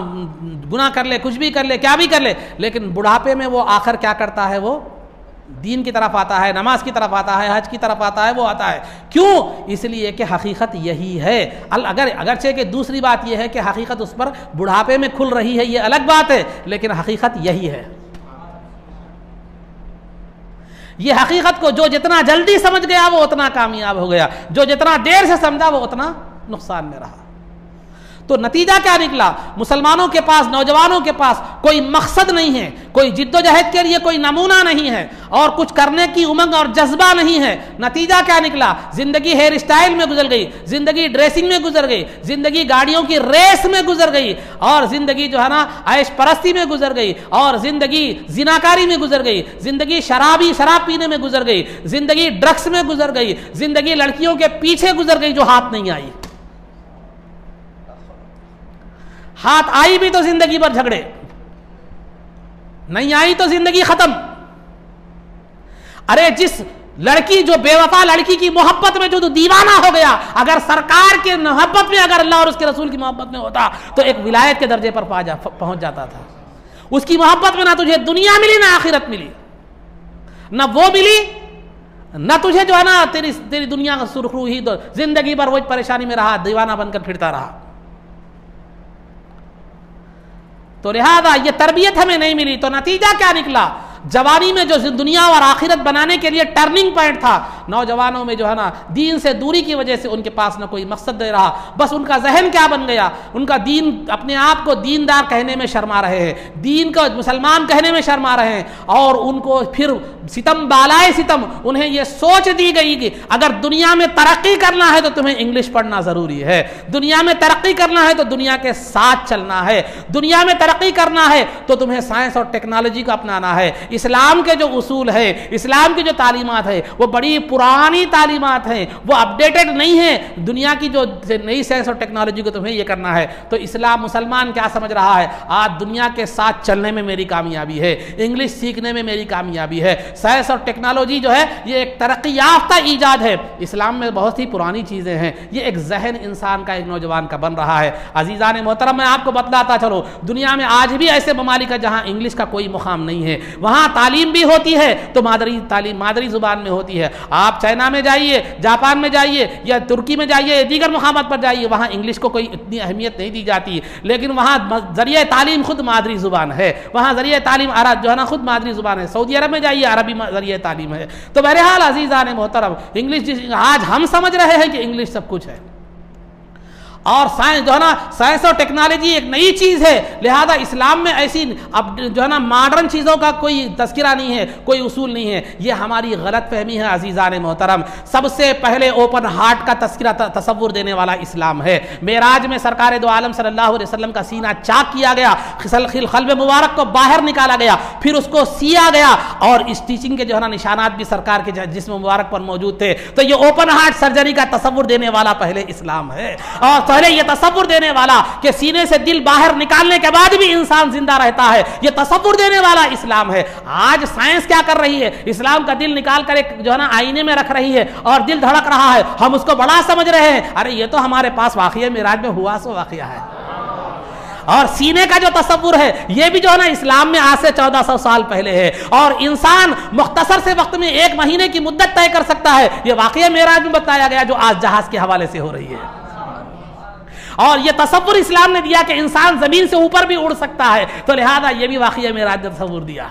गुनाह कर ले, कुछ भी कर ले, क्या भी कर ले, लेकिन बुढ़ापे में वो आखिर क्या करता है, वो दीन की तरफ आता है, नमाज की तरफ आता है, हज की तरफ आता है, वो आता है। क्यों? इसलिए कि हकीकत यही है। अगरचे कि दूसरी बात यह है कि हकीकत उस पर बुढ़ापे में खुल रही है, ये अलग बात है, लेकिन हकीकत यही है। ये हकीकत को जो जितना जल्दी समझ गया वो उतना कामयाब हो गया, जो जितना देर से समझा वो उतना नुकसान में रहा। तो नतीजा क्या निकला? मुसलमानों के पास, नौजवानों के पास कोई मकसद नहीं है, कोई जिद्दोजहद के लिए कोई नमूना नहीं है, और कुछ करने की उमंग और जज्बा नहीं है। नतीजा क्या निकला? जिंदगी हेयर स्टाइल में गुजर गई, जिंदगी ड्रेसिंग में गुजर गई, जिंदगी गाड़ियों की रेस में गुजर गई, और जिंदगी जो है ना ऐश परस्ती में गुजर गई, और जिंदगी जिनाकारी में गुजर गई, जिंदगी शराब पीने में गुजर गई, जिंदगी ड्रग्स में गुजर गई, जिंदगी लड़कियों के पीछे गुजर गई जो हाथ नहीं आई। हाथ आई भी तो जिंदगी भर झगड़े, नहीं आई तो जिंदगी खत्म। अरे जिस लड़की जो बेवफा लड़की की मोहब्बत में जो दीवाना हो गया, अगर सरकार के मोहब्बत में, अगर अल्लाह और उसके रसूल की मोहब्बत में होता तो एक विलायत के दर्जे पर पहुंच जाता था। उसकी मोहब्बत में ना तुझे दुनिया मिली ना आखिरत मिली, ना वो मिली ना तुझे जो है ना तेरी दुनिया का सुरखरू ही, तो जिंदगी भर वही परेशानी में रहा, दीवाना बनकर फिरता रहा। तो लिहाजा ये तरबियत हमें नहीं मिली, तो नतीजा क्या निकला? जवानी में जो दुनिया और आखिरत बनाने के लिए टर्निंग पॉइंट था, नौजवानों में जो है ना दीन से दूरी की वजह से उनके पास ना कोई मकसद दे रहा, बस उनका जहन क्या बन गया, उनका दीन, अपने आप को दीनदार कहने में शर्मा रहे हैं, दीन को मुसलमान कहने में शर्मा रहे हैं, और उनको फिर सितम बालाए सितम, उन्हें यह सोच दी गई कि अगर दुनिया में तरक्की करना है तो तुम्हें इंग्लिश पढ़ना जरूरी है, दुनिया में तरक्की करना है तो दुनिया के साथ चलना है, दुनिया में तरक्की करना है तो तुम्हें साइंस और टेक्नोलॉजी को अपनाना है। इस्लाम के जो उसूल है, इस्लाम की जो तालीमात है वो बड़ी पुरानी तालीमात हैं, वो अपडेटेड नहीं है। दुनिया की जो नई साइंस और टेक्नोलॉजी को तुम्हें ये करना है। तो इस्लाम, मुसलमान क्या समझ रहा है? आज दुनिया के साथ चलने में मेरी कामयाबी है, इंग्लिश सीखने में मेरी कामयाबी है। साइंस और टेक्नोलॉजी जो है ये एक तरक्की याफ्ता ईजाद है, इस्लाम में बहुत ही पुरानी चीज़ें हैं। ये एक जहन इंसान का, एक नौजवान का बन रहा है। अजीज़ान मोहतरम, मैं आपको बतलाता चलो, दुनिया में आज भी ऐसे ममालिक है जहाँ इंग्लिश का कोई मुकाम नहीं है, वहाँ तालीम भी होती है तो मादरी जुबान में होती है। आप चाइना में जाइए, जापान में जाइए, या तुर्की में जाइए, दीगर मुकामात पर जाइए, वहाँ इंग्लिश को कोई इतनी अहमियत नहीं दी जाती, लेकिन वहाँ जरिए तालीम खुद मादरी जुबान है, वहाँ जरिए तालीम अरब जो है ना खुद मादरी जुबान है। सऊदी अरब में जाइए, अरबी जरिए तालीम है। तो बहरहाल अजीज़ान मोहतरम, इंग्लिश आज हम समझ रहे हैं कि इंग्लिश सब कुछ है, और साइंस जो है ना, साइंस और टेक्नोलॉजी एक नई चीज़ है। लिहाजा इस्लाम में ऐसी अब जो है ना मॉडर्न चीज़ों का कोई तस्करा नहीं है, कोई उसूल नहीं है। ये हमारी गलत फहमी है अजीज़ान मोहतरम। सबसे पहले ओपन हार्ट का तस्करा, तसव्वुर देने वाला इस्लाम है। मेराज में सरकार दो आलम सल्लल्लाहु अलैहि वसल्लम का सीना चाक किया गया, क़ल्ब मुबारक को बाहर निकाला गया, फिर उसको सिया गया, और इस टीचिंग के जो है ना निशानात भी सरकार के जिस्म मुबारक पर मौजूद थे। तो ये ओपन हार्ट सर्जरी का तसव्वुर देने वाला पहले इस्लाम है, और पहले ये तसव्वुर देने वाला कि सीने से दिल बाहर निकालने के बाद भी इंसान जिंदा रहता है, ये तसव्वुर देने वाला इस्लाम है। आज साइंस क्या कर रही है? इस्लाम का दिल निकाल कर एक जो है ना आईने में रख रही है और दिल धड़क रहा है, हम उसको बड़ा समझ रहे हैं। अरे ये तो हमारे पास वाक़या मेराज में हुआ सो वाक़या है। और सीने का जो तसव्वुर है ये भी जो है ना इस्लाम में आज से 1400 साल पहले है, और इंसान मुख्तसर से वक्त में 1 महीने की मुद्दत तय कर सकता है। ये वाक़या मेराज में बताया गया जो आज जहाज के हवाले से हो रही है। और ये तसव्वुर इस्लाम ने दिया कि इंसान जमीन से ऊपर भी उड़ सकता है, तो लिहाजा ये भी वाक़या मेराज ने तसव्वुर दिया।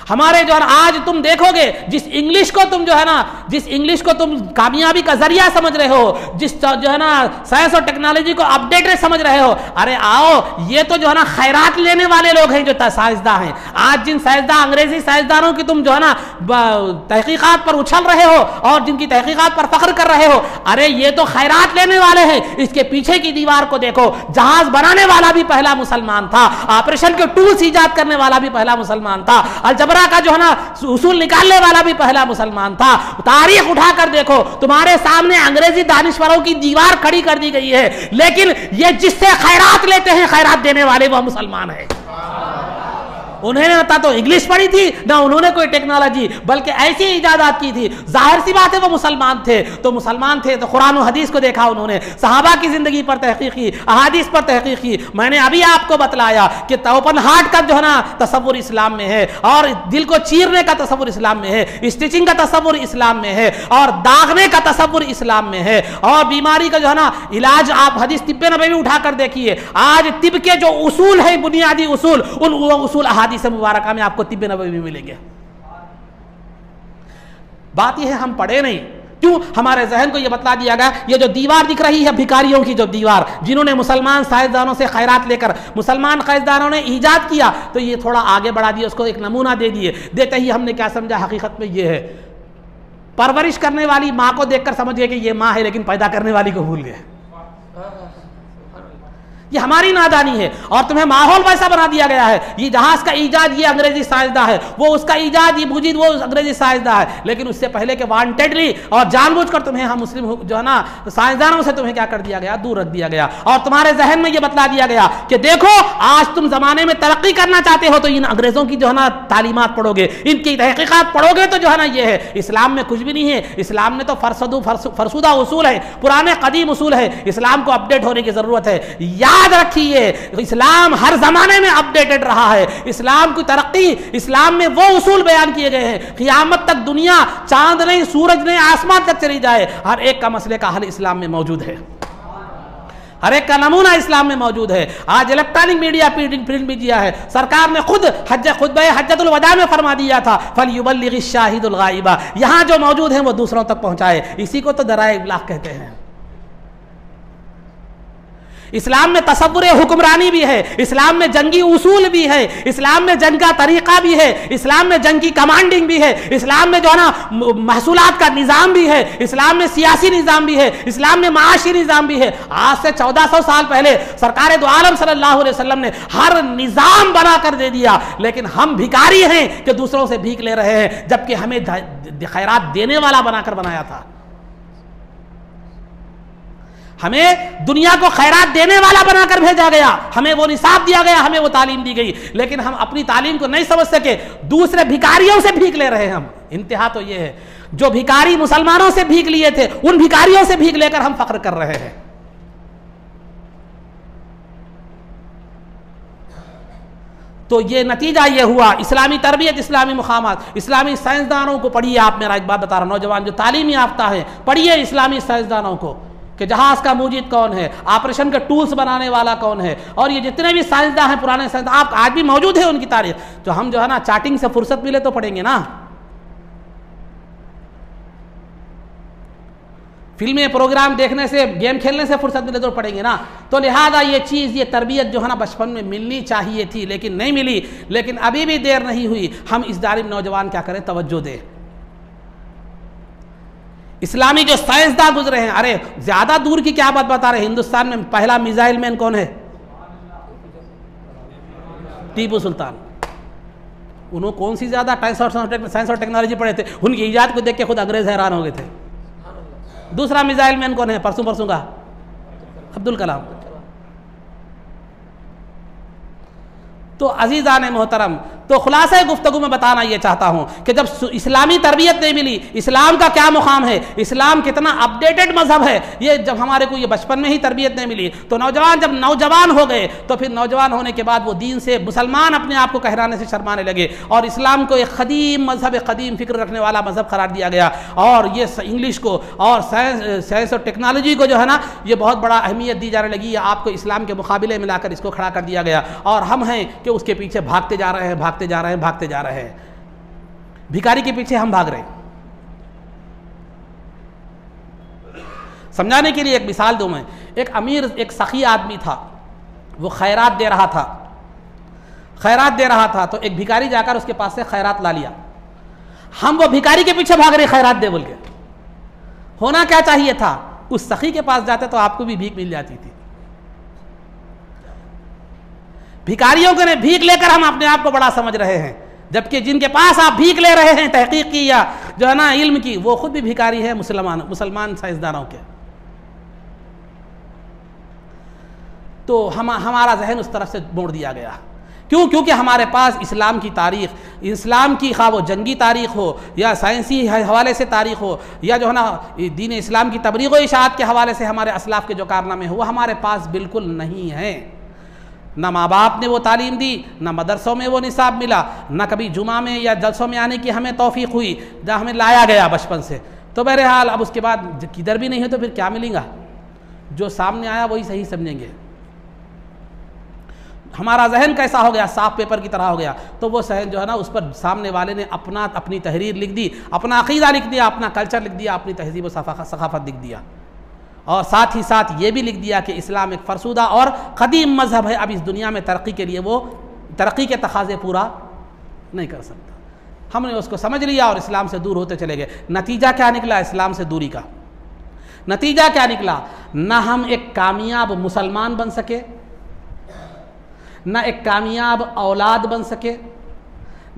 हमारे जो है ना आज तुम देखोगे, जिस इंग्लिश को तुम जो है ना, जिस इंग्लिश को तुम कामयाबी का जरिया समझ रहे हो, जिस जो है ना साइंस और टेक्नोलॉजी को अपडेटेड समझ रहे हो, अरे आओ, ये तो जो है ना खैरात लेने वाले लोग हैं जो साइंसदान हैं। आज जिन साइंसदान, अंग्रेजी साइंसदानों की तुम जो है ना तहकीकात पर उछल रहे हो और जिनकी तहकीकात पर फख्र कर रहे हो, अरे ये तो खैरात लेने वाले हैं। इसके पीछे की दीवार को देखो, जहाज बनाने वाला भी पहला मुसलमान था, ऑपरेशन के टूल्स ईजाद करने वाला भी पहला मुसलमान था, अलजबरा का जो है ना उसूल निकालने वाला भी पहला मुसलमान था। तारीख उठाकर देखो, तुम्हारे सामने अंग्रेजी दानिश्वरों की दीवार खड़ी कर दी गई है, लेकिन ये जिससे खैरात लेते हैं, खैरात देने वाले वह मुसलमान है। उन्होंने ना तो इंग्लिश पढ़ी थी, ना उन्होंने कोई टेक्नोलॉजी, बल्कि ऐसी इजादात की थी। जाहिर सी बात है वो मुसलमान थे, तो मुसलमान थे तो कुरान और हदीस को देखा उन्होंने, सहाबा की जिंदगी पर तहकीक की, अहादीस पर तहकीक की। मैंने अभी आपको बतलाया कि ओपन हार्ट का जो है ना तसव्वुर इस्लाम में है, और दिल को चीरने का तसव्वुर इस्लाम में है, स्टिचिंग का तसव्वुर इस्लाम में है, और दागने का तसव्वुर इस्लाम में है, और बीमारी का जो है ना इलाज आप हदीस तिब्बे नबवी उठाकर देखिए। आज तिब के जो उसूल है, बुनियादी उसूल, उन उसूल हदीस मुबारका में आपको तिब्बे नबवी में मिलेंगे। बात यह है हम पढ़े नहीं, क्यों? हमारे जहन को यह बतला दिया गया, ये जो दीवार दिख रही है भिखारियों की जो दीवार, जिन्होंने मुसलमान साइंसदानों से खैरात लेकर, मुसलमान साइंसदानों ने ईजाद किया, तो ये थोड़ा आगे बढ़ा दिया, उसको एक नमूना दे दिए। देते ही हमने क्या समझा, हकीकत में ये है परवरिश करने वाली माँ को देखकर समझ गए कि ये माँ है, लेकिन पैदा करने वाली को भूल गए। ये हमारी नादानी है और तुम्हें माहौल वैसा बना दिया गया है। ये जहाज का ईजाद ये अंग्रेजी साइंसदान है, वो उसका ईजाद ये मुजीद वो अंग्रेजी साइंसदान है, लेकिन उससे पहले के वांटेडली और जानबूझकर तुम्हें हम मुस्लिम जो है ना साइंसदानों से तुम्हें क्या कर दिया गया, दूर रख दिया गया और तुम्हारे जहन में ये बतला दिया गया कि देखो आज तुम जमाने में तरक्की करना चाहते हो तो इन अंग्रेजों की जो है ना तालीमात पढ़ोगे, इनकी तहकीकात पढ़ोगे तो जो है ना ये है। इस्लाम में कुछ भी नहीं है, इस्लाम में तो फरसुदा उसूल है, पुराने कदीम उसूल है, इस्लाम को अपडेट होने की जरूरत है। याद रखिए इस्लाम हर जमाने में अपडेटेड रहा है। इस्लाम की तरक्की, इस्लाम में वो उसूल बयान किए गए हैं क़यामत तक दुनिया चांद नहीं सूरज नहीं आसमान तक चली जाए, हर एक का मसले का हल इस्लाम में मौजूद है, हर एक का नमूना इस्लाम में मौजूद है। आज इलेक्ट्रॉनिक मीडिया प्रिंट मीडिया है, सरकार ने खुद खुतबा हज्जतुल वदा में फरमा दिया था फलयुबल्लिग शाहिदुल गाइबा, यहां जो मौजूद है वो दूसरों तक पहुंचाए। इसी को तो दराए इब्लाग कहते हैं। इस्लाम में तसव्वुर हुक्मरानी भी है, इस्लाम में जंगी उसूल भी है, इस्लाम में जंग का तरीका भी है, इस्लाम में जंग की कमांडिंग भी है, इस्लाम में जो है ना महसूलात का निज़ाम भी है, इस्लाम में सियासी निज़ाम भी है, इस्लाम में माशी निज़ाम भी है। आज से 1400 साल पहले सरकार दो आलम सल्लल्लाहु अलैहि वसल्लम ने हर निज़ाम बना कर दे दिया, लेकिन हम भिखारी हैं कि दूसरों से भीख ले रहे हैं, जबकि हमें खैरात देने वाला बनाकर बनाया था। हमें दुनिया को खैरात देने वाला बनाकर भेजा गया, हमें वो निसाब दिया गया, हमें वो तालीम दी गई, लेकिन हम अपनी तालीम को नहीं समझ सके, दूसरे भिखारियों से भीख ले रहे हैं हम। इंतहा तो ये है, जो भिखारी मुसलमानों से भीख लिए थे उन भिखारियों से भीख लेकर हम फख्र कर रहे हैं। तो ये नतीजा ये हुआ, इस्लामी तरबियत, इस्लामी मुकामात, इस्लामी साइंसदानों को पढ़िए। आप मेरा एक बात बता रहा हूं, नौजवान जो तालीम याफ्ता है पढ़िए इस्लामी साइंसदानों को कि जहाज का मूजिद कौन है, ऑपरेशन के टूल्स बनाने वाला कौन है, और ये जितने भी साइंसदान हैं पुराने साइंसदान आप आज भी मौजूद है उनकी तारीख। तो हम जो है ना चाटिंग से फुर्सत मिले तो पढ़ेंगे ना, फिल्में प्रोग्राम देखने से गेम खेलने से फुर्सत मिले तो पढ़ेंगे ना। तो लिहाजा ये चीज़ ये तरबियत जो है ना बचपन में मिलनी चाहिए थी, लेकिन नहीं मिली। लेकिन अभी भी देर नहीं हुई, हम इस जालिम नौजवान क्या करें, तवज्जो दें। इस्लामी जो साइंसदान गुजरे हैं, अरे ज्यादा दूर की क्या बात बता रहे हैं, हिंदुस्तान में पहला मिसाइल मैन कौन है, टीपू सुल्तान। उन्होंने कौन सी ज्यादा साइंस और टेक्नोलॉजी पढ़े थे, उनकी इजाद को देख के खुद अंग्रेज हैरान हो गए थे। दूसरा मिसाइल मैन कौन है, परसों का अब्दुल कलाम। तो अजीज़ान मोहतरम, तो खुलासा गुफ्तगू में बताना ये चाहता हूँ कि जब इस्लामी तरबियत नहीं मिली, इस्लाम का क्या मुकाम है, इस्लाम कितना अपडेटेड मजहब है, ये जब हमारे को ये बचपन में ही तरबियत नहीं मिली, तो नौजवान जब नौजवान हो गए तो फिर नौजवान होने के बाद वो दीन से मुसलमान अपने आप को कहराने से शर्माने लगे और इस्लाम को एक ख़दीम मजहब, ख़दीम फ़िक्र रखने वाला मजहब करार दिया गया। और ये इंग्लिश को और साइंस और टेक्नोलॉजी को जो है ना ये बहुत बड़ा अहमियत दी जाने लगी, आपको इस्लाम के मुकाबले में लाकर इसको खड़ा कर दिया गया। और हम हैं कि उसके पीछे भागते जा रहे हैं, भागते जा रहे हैं, भिखारी के पीछे हम भाग रहे हैं। समझाने के लिए एक मिसाल दूं मैं, एक अमीर, एक सखी आदमी था, वो खैरात दे रहा था, तो एक भिखारी जाकर उसके पास से खैरात ला लिया। हम वो भिखारी के पीछे भाग रहे, खैरात दे बोल के। होना क्या चाहिए था, उस सखी के पास जाते तो आपको भी भीख मिल जाती थी। भिखारियों के भीख लेकर हम अपने आप को बड़ा समझ रहे हैं, जबकि जिनके पास आप भीख ले रहे हैं तहकीक की या जो है ना इल्म की, वो खुद भी भिखारी है मुसलमान साइंसदानों के। तो हमारा जहन उस तरफ से मोड़ दिया गया। क्यों? क्योंकि हमारे पास इस्लाम की तारीख़, इस्लाम की खा वो जंगी तारीख़ हो या साइंसी हवाले से तारीख़ हो या जो है ना दीन इस्लाम की तबलीग व इशाअत के हवाले से हमारे असलाफ़ के जो कारनामे हो, वो हमारे पास बिल्कुल नहीं है। ना माँ बाप ने वो तालीम दी, ना मदरसों में वो निसाब मिला, ना कभी जुमा में या जलसों में आने की हमें तौफीक हुई, जहाँ हमें लाया गया बचपन से। तो बहरहाल अब उसके बाद किधर भी नहीं है तो फिर क्या मिलेगा, जो सामने आया वही सही समझेंगे। हमारा जहन कैसा हो गया, साफ पेपर की तरह हो गया। तो वो सहन जो है ना उस पर सामने वाले ने अपनी तहरीर लिख दी, अपना अकीदा लिख दिया, अपना कल्चर लिख दिया, अपनी तहजीब व सकाफत लिख दिया, और साथ ही साथ ये भी लिख दिया कि इस्लाम एक फरसूदा और क़दीम मजहब है, अब इस दुनिया में तरक्की के लिए वो तरक्की के तकाज़े पूरा नहीं कर सकता। हमने उसको समझ लिया और इस्लाम से दूर होते चले गए। नतीजा क्या निकला इस्लाम से दूरी का? नतीजा क्या निकला? ना हम एक कामयाब मुसलमान बन सके, ना एक कामयाब औलाद बन सके,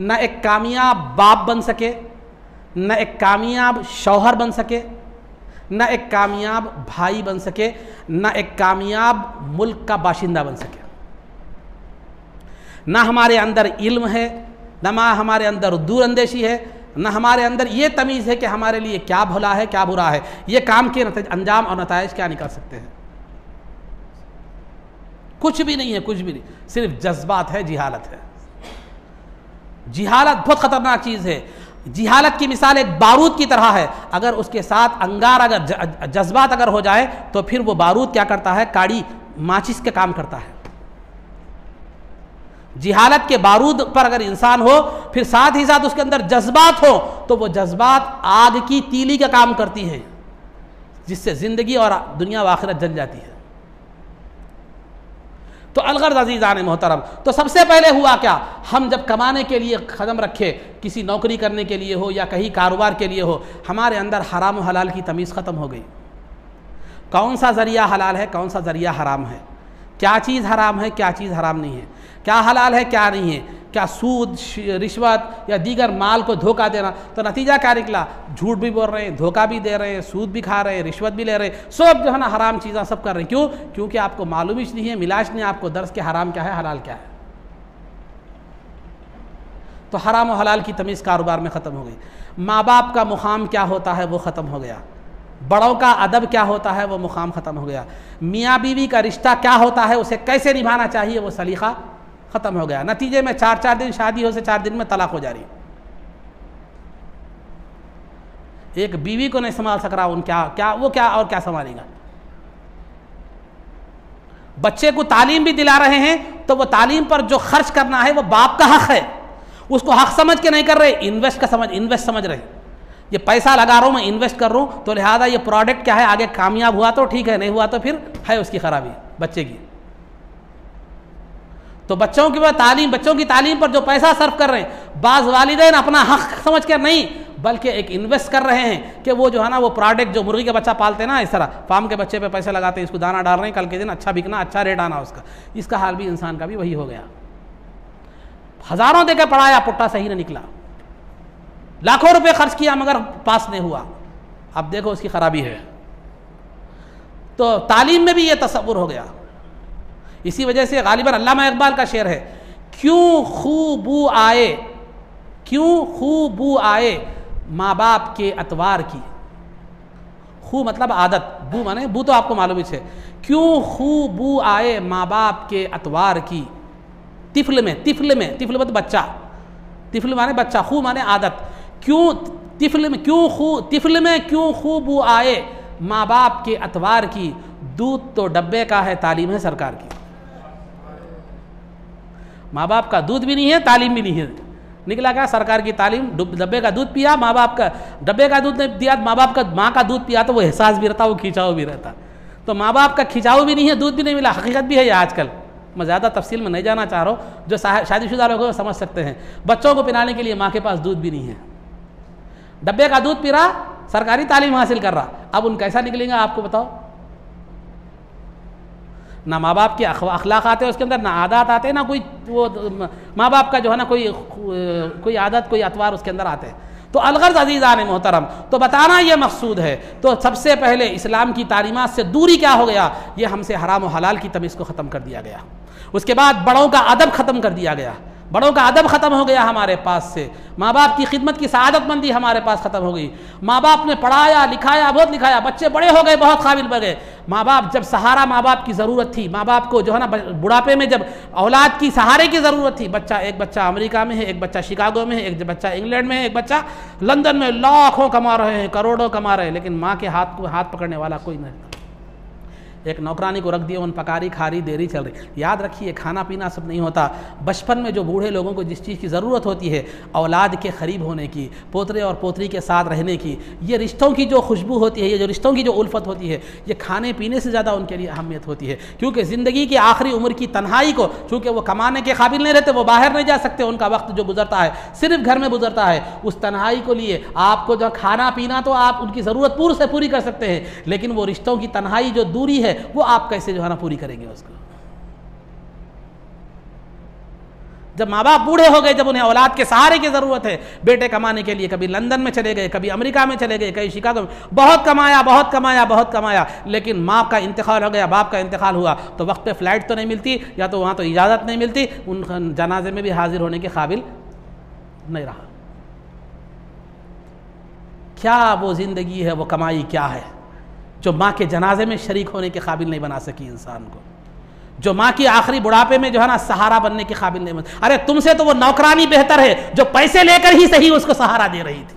ना एक कामयाब बाप बन सके, ना एक कामयाब शौहर बन सके, ना एक कामयाब भाई बन सके, ना एक कामयाब मुल्क का बाशिंदा बन सके। ना हमारे अंदर इल्म है, ना हमारे अंदर दूरअंदेशी है, ना हमारे अंदर ये तमीज़ है कि हमारे लिए क्या भला है क्या बुरा है, ये काम के अंजाम और नताइज क्या निकल सकते हैं। कुछ भी नहीं है, कुछ भी नहीं, सिर्फ जज्बात है, जिहालत है। जिहालत बहुत ख़तरनाक चीज़ है। जिहालत की मिसाल एक बारूद की तरह है, अगर उसके साथ अंगार, अगर जज्बात अगर हो जाए तो फिर वो बारूद क्या करता है, काड़ी माचिस के काम करता है। जिहालत के बारूद पर अगर इंसान हो, फिर साथ ही साथ उसके अंदर जज्बात हो, तो वो जज्बात आग की तीली का काम करती हैं, जिससे ज़िंदगी और दुनिया व आखिरत जल जाती है। तो अलगर्ज अज़ीज़ान मोहतरम, तो सबसे पहले हुआ क्या, हम जब कमाने के लिए कदम रखे, किसी नौकरी करने के लिए हो या कहीं कारोबार के लिए हो, हमारे अंदर हराम व हलाल की तमीज़ ख़त्म हो गई। कौन सा ज़रिया हलाल है, कौन सा ज़रिया हराम है, क्या चीज़ हराम है, क्या चीज़ हराम नहीं है, क्या हलाल है क्या नहीं है, क्या सूद रिश्वत या दीगर माल को धोखा देना। तो नतीजा क्या निकला, झूठ भी बोल रहे हैं, धोखा भी दे रहे हैं, सूद भी खा रहे हैं, रिश्वत भी ले रहे हैं, सब जो है ना हराम चीज़ें सब कर रहे हैं। क्यों? क्योंकि आपको मालूम ही नहीं है, मिलाश नहीं आपको दर्स के हराम क्या है हलाल क्या है। तो हराम और हलाल की तमीज़ कारोबार में ख़त्म हो गई। माँ बाप का मुकाम क्या होता है वो ख़त्म हो गया। बड़ों का अदब क्या होता है वो मुकाम ख़त्म हो गया। मियाँ बीवी का रिश्ता क्या होता है, उसे कैसे निभाना चाहिए वो सलीक़ा ख़त्म हो गया। नतीजे में 4-4 दिन शादी हो से 4 दिन में तलाक हो जा रही। एक बीवी को नहीं संभाल सक रहा, उन क्या वो क्या और क्या संभालेगा। बच्चे को तालीम भी दिला रहे हैं तो वो तालीम पर जो खर्च करना है वो बाप का हक है, उसको हक समझ के नहीं कर रहे, इन्वेस्ट समझ रहे। ये पैसा लगा रहा हूँ मैं, इन्वेस्ट कर रहा हूँ, तो लिहाजा ये प्रोडक्ट क्या है, आगे कामयाब हुआ तो ठीक है, नहीं हुआ तो फिर है उसकी खराबी बच्चे की। तो बच्चों की तालीम पर जो पैसा सर्फ कर रहे हैं, बाज़ वालिदैन अपना हक समझ कर नहीं बल्कि एक इन्वेस्ट कर रहे हैं कि वो जो है ना वो प्रोडक्ट जो मुर्गी का बच्चा पालते हैं ना, इस तरह फार्म के बच्चे पे पैसे लगाते हैं, इसको दाना डाल रहे हैं, कल के दिन अच्छा बिकना, अच्छा रेट आना उसका। इसका हाल भी इंसान का भी वही हो गया। हज़ारों देकर पढ़ाया, पुट्टा सही न निकला, लाखों रुपए खर्च किया मगर पास नहीं हुआ। अब देखो उसकी खराबी है। तो तालीम में भी ये तसव्वुर हो गया। इसी वजह से गालिबन अल्लामा इकबाल का शेर है, क्यों खूबू आए माँ बाप के अतवार की। खू मतलब आदत, बू माने बू तो आपको मालूम ही है। क्यों खूबू आए माँ बाप के अतवार की। तिफल में मतलब बच्चा, तिफल माने बच्चा, खू माने आदत। क्यों तिफल में क्यों खूबू आए माँ बाप के अतवार की। दूध तो डब्बे का है, तालीम है सरकार की। माँ बाप का दूध भी नहीं है, तालीम भी नहीं है, निकला क्या सरकार की तालीम। डब्बे का दूध पिया, माँ बाप का डब्बे का दूध नहीं दिया, माँ का दूध पिया तो वो एहसास भी रहता, वो खिंचाव भी रहता। तो माँ बाप का खिंचाव भी नहीं है, दूध भी नहीं मिला। हकीकत भी है ये आजकल, मैं ज़्यादा तफसील में नहीं जाना चाह रहा हूँ, जो शादीशुदा लोग हैं समझ सकते हैं। बच्चों को पिलाने के लिए माँ के पास दूध भी नहीं है, डब्बे का दूध पी रहा, सरकारी तालीम हासिल कर रहा। अब उन कैसा निकलेंगे आपको बताओ। ना माँ बाप के अखलाक आते हैं उसके अंदर, ना आदत आते हैं, ना कोई वो माँ बाप का जो है ना कोई आदत कोई अतवार उसके अंदर आते हैं। तो अलगर्ज अज़ीज़ान मोहतरम, तो बताना ये मकसूद है। तो सबसे पहले इस्लाम की तालीमात से दूरी क्या हो गया, ये हमसे हराम और हलाल की तमीज़ को ख़त्म कर दिया गया। उसके बाद बड़ों का अदब ख़त्म कर दिया गया, बड़ों का अदब ख़त्म हो गया हमारे पास से। माँ बाप की खिदमत की सआदतमंदी हमारे पास ख़त्म हो गई। माँ बाप ने पढ़ाया लिखाया, बहुत लिखाया, बच्चे बड़े हो गए, बहुत काबिल बन गए। माँ बाप जब सहारा माँ बाप की ज़रूरत थी, माँ बाप को जो है ना बुढ़ापे में जब औलाद की सहारे की ज़रूरत थी, एक बच्चा अमेरिका में है, एक बच्चा शिकागो में है, एक बच्चा इंग्लैंड में है, एक बच्चा लंदन में, लाखों कमा रहे हैं, करोड़ों कमा रहे हैं, लेकिन माँ के हाथ पकड़ने वाला कोई नहीं। एक नौकरानी को रख दिया, उन पकारी खारी देरी चल रही। याद रखिए खाना पीना सब नहीं होता। बचपन में जो बूढ़े लोगों को जिस चीज़ की ज़रूरत होती है, औलाद के करीब होने की, पोतरे और पोतरी के साथ रहने की, ये रिश्तों की जो खुशबू होती है, ये जो रिश्तों की जो उल्फत होती है, ये खाने पीने से ज़्यादा उनके लिए अहमियत होती है। क्योंकि ज़िंदगी की आखिरी उम्र की तन्हाई को, चूँकि वो कमाने के काबिल नहीं रहते, वो बाहर नहीं जा सकते, उनका वक्त जो गुजरता है सिर्फ घर में गुजरता है, उस तन्हाई को लिए आपको जो खाना पीना तो आप उनकी ज़रूरत पूरी से पूरी कर सकते हैं, लेकिन वो रिश्तों की तन्हाई जो दूरी है वो आप कैसे जो है ना पूरी करेंगे उसको। जब माँ बाप बूढ़े हो गए, जब उन्हें औलाद के सहारे की ज़रूरत है, बेटे कमाने के लिए कभी लंदन में चले गए, कभी अमेरिका में चले गए, कहीं शिकागो में, बहुत कमाया बहुत कमाया बहुत कमाया, लेकिन माँ का इंतकाल हो गया, बाप का इंतकाल हुआ, तो वक्त पे फ़्लाइट तो नहीं मिलती, या तो वहाँ तो इजाज़त नहीं मिलती, उन जनाजे में भी हाजिर होने के काबिल नहीं रहा। क्या वो ज़िंदगी है, वो कमाई क्या है जो माँ के जनाजे में शरीक होने के काबिल नहीं बना सकी इंसान को, जो माँ की आखिरी बुढ़ापे में जो है ना सहारा बनने के काबिल नहीं बन। अरे तुमसे तो वो नौकरानी बेहतर है जो पैसे लेकर ही सही उसको सहारा दे रही थी।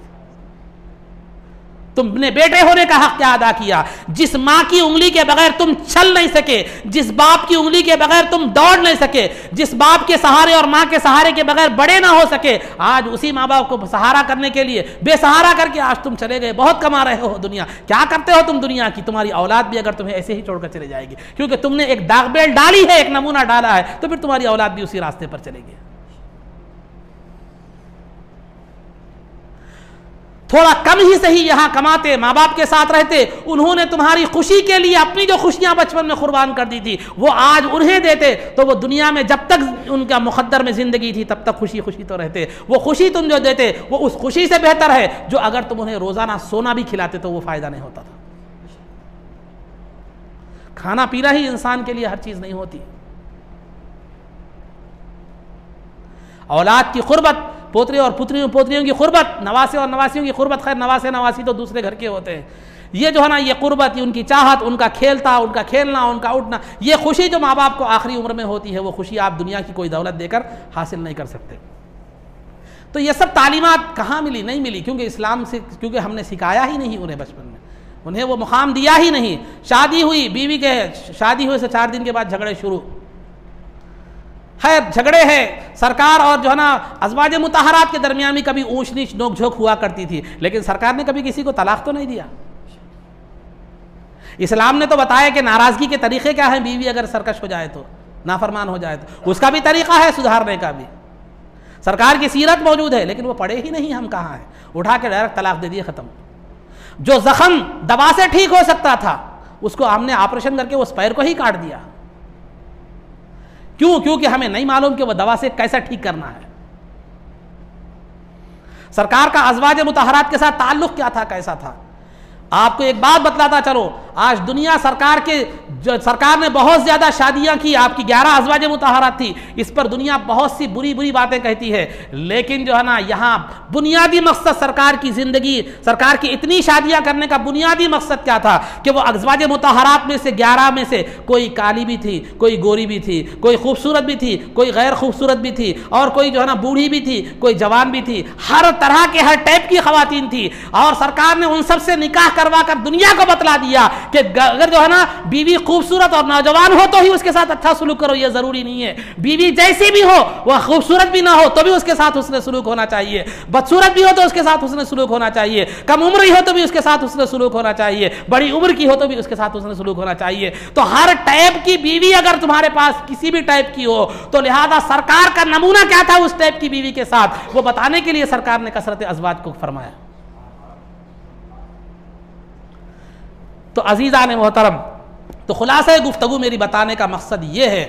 तुमने बेटे होने का हक क्या अदा किया? जिस माँ की उंगली के बगैर तुम चल नहीं सके, जिस बाप की उंगली के बगैर तुम दौड़ नहीं सके, जिस बाप के सहारे और माँ के सहारे के बगैर बड़े ना हो सके, आज उसी माँ बाप को सहारा करने के लिए बेसहारा करके आज तुम चले गए, बहुत कमा रहे हो दुनिया। क्या करते हो तुम दुनिया की? तुम्हारी औलाद भी अगर तुम्हें ऐसे ही छोड़कर चले जाएगी, क्योंकि तुमने एक दागबेल डाली है, एक नमूना डाला है, तो फिर तुम्हारी औलाद भी उसी रास्ते पर चलेगी। थोड़ा कम ही सही यहाँ कमाते, माँ बाप के साथ रहते, उन्होंने तुम्हारी खुशी के लिए अपनी जो खुशियाँ बचपन में कुर्बान कर दी थी वो आज उन्हें देते, तो वो दुनिया में जब तक उनका मुक़द्दर में ज़िंदगी थी तब तक खुशी खुशी तो रहते। वो खुशी तुम जो देते वो उस खुशी से बेहतर है जो अगर तुम उन्हें रोज़ाना सोना भी खिलाते तो वो फ़ायदा नहीं होता था। खाना पीना ही इंसान के लिए हर चीज़ नहीं होती। औलाद की क़ुर्बत, पोतरे और पोतरियों की क़ुर्बत, नवासे और नवासियों की क़ुर्बत, खैर नवासे नवासी तो दूसरे घर के होते हैं, ये जो है ना ये क़ुर्बत, ये उनकी चाहत, उनका खेलना, उनका उठना, ये खुशी जो माँ बाप को आखिरी उम्र में होती है, वो खुशी आप दुनिया की कोई दौलत देकर हासिल नहीं कर सकते। तो ये सब तालीमात कहाँ मिली? नहीं मिली, क्योंकि इस्लाम से, क्योंकि हमने सिखाया ही नहीं उन्हें बचपन में, उन्हें वो मुकाम दिया ही नहीं। शादी हुई, बीवी के शादी हुए से 4 दिन के बाद झगड़े शुरू। खैर झगड़े हैं, सरकार और जो है ना अज़वाज मुताहरात के दरमियान में कभी ऊंच नीच नोक झोंक हुआ करती थी, लेकिन सरकार ने कभी किसी को तलाक तो नहीं दिया। इस्लाम ने तो बताया कि नाराज़गी के तरीक़े क्या हैं, बीवी अगर सरकश हो जाए तो, नाफरमान हो जाए तो उसका भी तरीक़ा है सुधारने का भी। सरकार की सीरत मौजूद है, लेकिन वो पढ़े ही नहीं हम कहाँ हैं, उठा के डायरेक्ट तलाक दे दिए, ख़त्म। जो ज़ख़म दवा से ठीक हो सकता था उसको हमने ऑपरेशन करके उस पैर को ही काट दिया। क्यों? क्योंकि हमें नहीं मालूम कि वह दवा से कैसा ठीक करना है। सरकार का अज़वाज मुताहरात के साथ ताल्लुक़ क्या था, कैसा था? आपको एक बात बतलाता चलो, आज दुनिया सरकार ने बहुत ज़्यादा शादियां की, आपकी 11 अज़वाज मुताहरात थी, इस पर दुनिया बहुत सी बुरी बुरी बातें कहती है, लेकिन जो है ना यहाँ बुनियादी मकसद सरकार की ज़िंदगी, सरकार की इतनी शादियां करने का बुनियादी मकसद क्या था कि वो अज़वाज मुताहरात में से 11 में से कोई काली भी थी, कोई गोरी भी थी, कोई खूबसूरत भी थी, कोई गैर खूबसूरत भी थी, और कोई जो है ना बूढ़ी भी थी, कोई जवान भी थी, हर तरह के हर टाइप की ख़वातीन थी। और सरकार ने उन सब से निकाह करवा कर दुनिया को बतला दिया कि अगर जो है ना बीवी खूबसूरत और नौजवान हो तो ही उसके साथ अच्छा सलूक करो, ये जरूरी नहीं है। बीवी जैसी भी हो, वह खूबसूरत भी ना हो तो भी उसके साथ हुस्न सलूक होना चाहिए, बदसूरत भी हो तो उसके साथ हुस्न सलूक होना चाहिए, कम उम्र ही हो तो भी उसके साथ हुस्न सलूक होना चाहिए, बड़ी उम्र की हो तो भी उसके साथ हुस्न सलूक होना चाहिए। तो हर टाइप की बीवी अगर तुम्हारे पास किसी भी टाइप की हो, तो लिहाजा सरकार का नमूना क्या था उस टाइप की बीवी के साथ, वो बताने के लिए सरकार ने कसरत अज़वाज को फरमाया। तो अज़ीज़ान मोहतरम, तो खुलासा गुफ्तगू मेरी बताने का मकसद ये है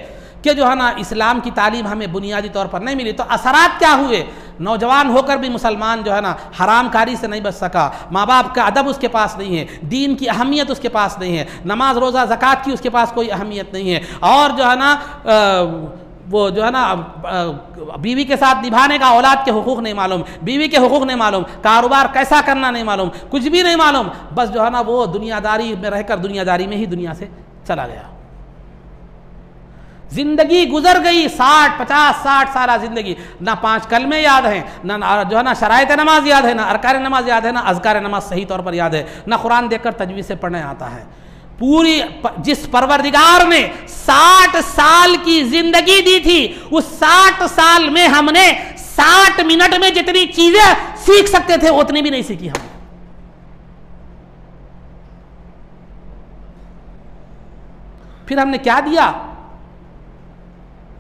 कि जो है ना इस्लाम की तालीम हमें बुनियादी तौर पर नहीं मिली, तो असरात क्या हुए? नौजवान होकर भी मुसलमान जो है ना हरामकारी से नहीं बच सका, माँ बाप का अदब उसके पास नहीं है, दीन की अहमियत उसके पास नहीं है, नमाज रोज़ा ज़कात की उसके पास कोई अहमियत नहीं है, और जो है ना वो जो है ना बीवी के साथ निभाने का औलाद के हुकूक नहीं मालूम, बीवी के हुकूक नहीं मालूम, कारोबार कैसा करना नहीं मालूम, कुछ भी नहीं मालूम, बस जो है ना वो दुनियादारी में रहकर दुनियादारी में ही दुनिया से चला गया। जिंदगी गुजर गई 60 साल जिंदगी, ना 5 कलमे याद हैं, ना जो है ना शराइत नमाज याद है, ना अरकान नमाज याद है, ना अज़कार नमाज सही तौर पर याद है, ना कुरान देखकर तजवीज़ से पढ़ने आता है। पूरी जिस परवरदिगार ने 60 साल की जिंदगी दी थी, उस 60 साल में हमने 60 मिनट में जितनी चीजें सीख सकते थे उतनी भी नहीं सीखी हमने। फिर हमने क्या दिया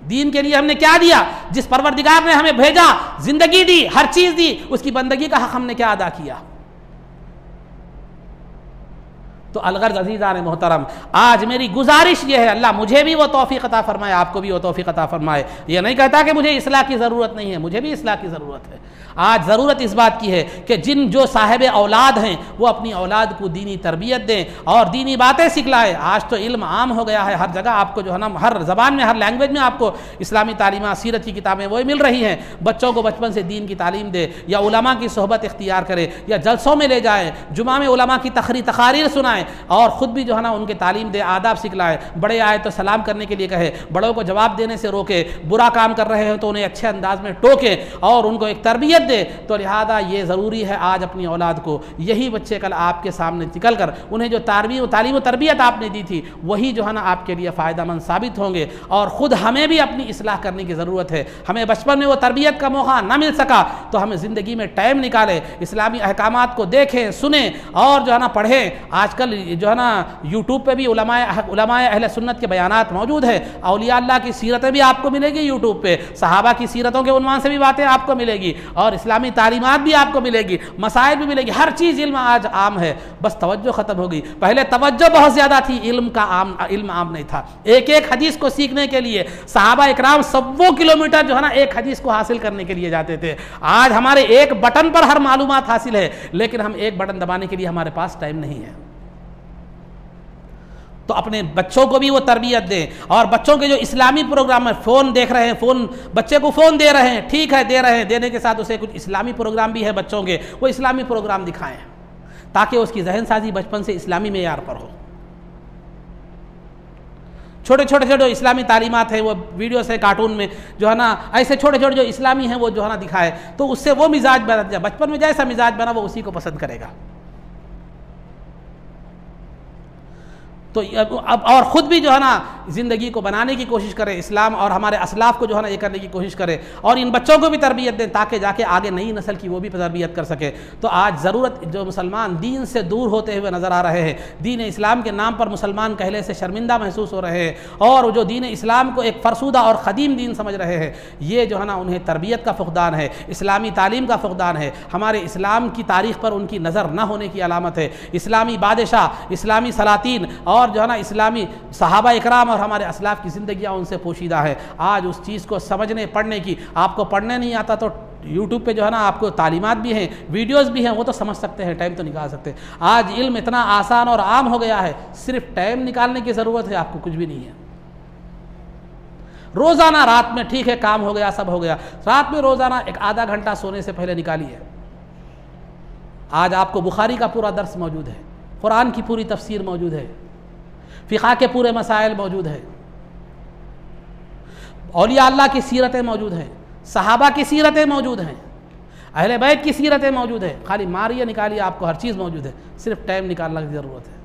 दीन के लिए? हमने क्या दिया? जिस परवरदिगार ने हमें भेजा, जिंदगी दी, हर चीज दी, उसकी बंदगी का हक हमने क्या अदा किया? तो अलगर्ज अज़ीज़ान मोहतरम, आज मेरी गुजारिश ये है, अल्लाह मुझे भी वो तौफ़ीक़ अता फ़रमाए, आपको भी वो तौफ़ीक़ अता फ़रमाए। ये नहीं कहता कि मुझे इस्लाह की ज़रूरत नहीं है, मुझे भी इस्लाह की ज़रूरत है। आज ज़रूरत इस बात की है कि जो साहिब औलाद हैं वो अपनी औलाद को दीनी तरबियत दें और दीनी बातें सिखलाएं। आज तो इल्म आम हो गया है, हर जगह आपको जो है ना, हर ज़बान में, हर लैंग्वेज में आपको इस्लामी तालीमात, सीरत की किताबें वही मिल रही हैं। बच्चों को बचपन से दीन की तालीम दे, या उलमा की सोहबत इख्तियार करे, या जलसों में ले जाए, जुमा में उलमा की तकारीर सुनाएं और ख़ुद भी जो है ना उनके तालीम दे, आदाब सिखलाएं। बड़े आए तो सलाम करने के लिए कहे, बड़ों को जवाब देने से रोके, बुरा काम कर रहे हो तो उन्हें अच्छे अंदाज में टोके और उनको एक तरबियत दे। तो लिहाजा ये ज़रूरी है आज अपनी औलाद को, यही बच्चे कल आपके सामने निकल कर उन्हें जो तालीम तरबियत आपने दी थी वही जो है ना आपके लिए फ़ायदेमंद साबित होंगे। और ख़ुद हमें भी अपनी इस्लाह करने की ज़रूरत है। हमें बचपन में वो तरबियत का मौका ना मिल सका तो हमें ज़िंदगी में टाइम निकालें, इस्लामी अहकामात को देखें, सुने और जो है ना पढ़ें। आजकल जो है ना यूट्यूब पे भी उलमाए अहले सुन्नत के बयानात मौजूद है, औलिया अल्लाह की सीरतें भी आपको मिलेगी यूट्यूब पे, सहाबा की सीरतों के उन्वान से भी बातें आपको मिलेगी और इस्लामी तालीमात भी आपको मिलेगी, मसाइल भी मिलेगी, हर चीज़ इल्म आज आम है। बस तवज्जो ख़त्म होगी। पहले तवज्जो बहुत ज़्यादा थी, इल्म आम नहीं था। एक एक हदीस को सीखने के लिए सहाबा इकराम 100 किलोमीटर जो है ना एक हदीस को हासिल करने के लिए जाते थे। आज हमारे एक बटन पर हर मालूमात हासिल है, लेकिन हम एक बटन दबाने के लिए हमारे पास टाइम नहीं है। तो अपने बच्चों को भी वो तरबियत दें। और बच्चों के जो इस्लामी प्रोग्राम है, फ़ोन देख रहे हैं, बच्चे को फ़ोन दे रहे हैं, ठीक है दे रहे हैं, देने के साथ उसे कुछ इस्लामी प्रोग्राम भी है बच्चों के, वो इस्लामी प्रोग्राम दिखाएं ताकि उसकी जहन साजी बचपन से इस्लामी मेयार पर हो। छोटे छोटे जो इस्लामी तालीमात हैं वो वीडियो से, कार्टून में जो है ना ऐसे छोटे छोटे जो इस्लामी हैं वो जो है ना दिखाए, तो उससे वो मिजाज बन जाए। बचपन में जैसा मिजाज बना वो उसी को पसंद करेगा। तो अब और ख़ुद भी जो है ना ज़िंदगी को बनाने की कोशिश करें, इस्लाम और हमारे असलाफ़ को जो है ना ये करने की कोशिश करें और इन बच्चों को भी तरबियत दें ताकि जाके आगे नई नस्ल की वो भी तरबियत कर सके। तो आज ज़रूरत, जो मुसलमान दीन से दूर होते हुए नज़र आ रहे हैं, दीन इस्लाम के नाम पर मुसलमान कहले से शर्मिंदा महसूस हो रहे हैं और जो दीन इस्लाम को एक फ़रसूदा और ख़दीम दीन समझ रहे हैं, ये जो है ना उन्हें तरबियत का फ़ुक़दान है, इस्लामी तालीम का फ़ुक़दान है, हमारे इस्लाम की तारीख़ पर उनकी नज़र न होने की अलामत है। इस्लामी बादशाह, इस्लामी सलातीन और जो है ना इस्लामी सहाबा इकराम और हमारे असलाफ की ज़िंदगियाँ उनसे पोशीदा है। आज उस चीज़ को समझने, पढ़ने की, आपको पढ़ने नहीं आता तो यूट्यूब पे जो है ना आपको तालीमात भी हैं, वीडियोस भी हैं, वो तो समझ सकते हैं, टाइम तो निकाल सकते हैं। आज इल्म इतना आसान और आम हो गया है, सिर्फ टाइम निकालने की ज़रूरत है, आपको कुछ भी नहीं है। रोज़ाना रात में, ठीक है काम हो गया, सब हो गया, रात में रोज़ाना एक आधा घंटा सोने से पहले निकालिए। आज आपको बुखारी का पूरा दर्स मौजूद है, कुरान की पूरी तफसीर मौजूद है, फ़िक़्ह के पूरे मसाइल मौजूद है, औलिया अल्लाह की सीरतें मौजूद हैं, सहाबा की सीरतें मौजूद हैं, अहले बैत की सीरतें मौजूद है। खाली मारिए निकालिए, आपको हर चीज़ मौजूद है, सिर्फ टाइम निकालने की ज़रूरत है।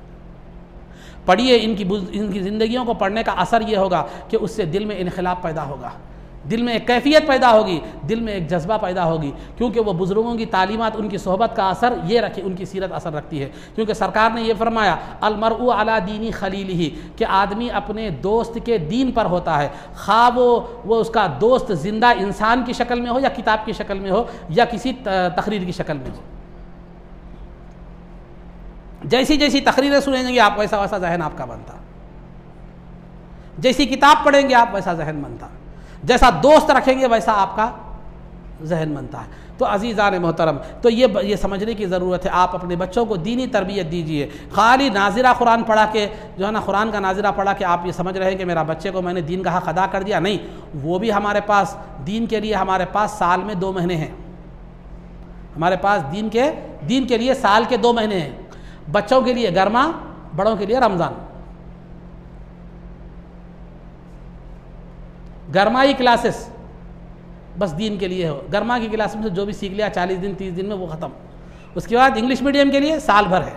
पढ़िए, इनकी ज़िंदगियों को पढ़ने का असर ये होगा कि उससे दिल में इनख़िलाफ़ पैदा होगा, दिल में एक कैफियत पैदा होगी, दिल में एक जज्बा पैदा होगी, क्योंकि वो बुज़ुर्गों की तालीमात, उनकी सोहबत का असर ये रखी, उनकी सीरत असर रखती है। क्योंकि सरकार ने ये फरमाया अलमरउ अला दीनी खलीलिही, कि आदमी अपने दोस्त के दीन पर होता है, खा वो उसका दोस्त ज़िंदा इंसान की शक्ल में हो या किताब की शक्ल में हो या किसी तकरीर की शक्ल में हो। जैसी जैसी तकरीरें सुनेंगे आप वैसा वैसा जहन आपका बनता, जैसी किताब पढ़ेंगे आप वैसा जहन बनता, जैसा दोस्त रखेंगे वैसा आपका जहन बनता है। तो अज़ीज़ान मोहतरम, तो ये समझने की ज़रूरत है, आप अपने बच्चों को दीनी तरबियत दीजिए। खाली नाजिरा कुरान पढ़ा के जो है ना, कुरान का नाजिरा पढ़ा के आप ये समझ रहे हैं कि मेरा बच्चे को मैंने दीन का हक़ अदा कर दिया, नहीं। वो भी हमारे पास दीन के लिए, हमारे पास साल में 2 महीने हैं, हमारे पास दीन के लिए साल के 2 महीने हैं। बच्चों के लिए गरमा, बड़ों के लिए रमज़ान। गरमाई क्लासेस बस दीन के लिए हो, गरमा की क्लास में से जो भी सीख लिया 40 दिन 30 दिन में वो ख़त्म। उसके बाद इंग्लिश मीडियम के लिए साल भर है।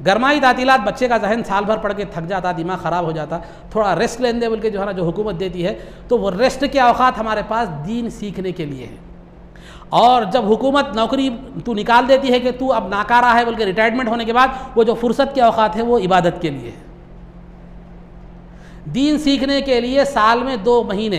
गरमाई तातीलात, बच्चे का जहन साल भर पढ़ के थक जाता, दिमाग ख़राब हो जाता, थोड़ा रेस्ट लेने दे बोल के जो है ना जो हुकूमत देती है, तो वो रेस्ट के औकात हमारे पास दीन सीखने के लिए है। और जब हुकूमत नौकरी तू निकाल देती है कि तू अब नाकारा है बोल के रिटायरमेंट होने के बाद, वो जो फुर्सत के औकात है वो इबादत के लिए है। दीन सीखने के लिए साल में 2 महीने,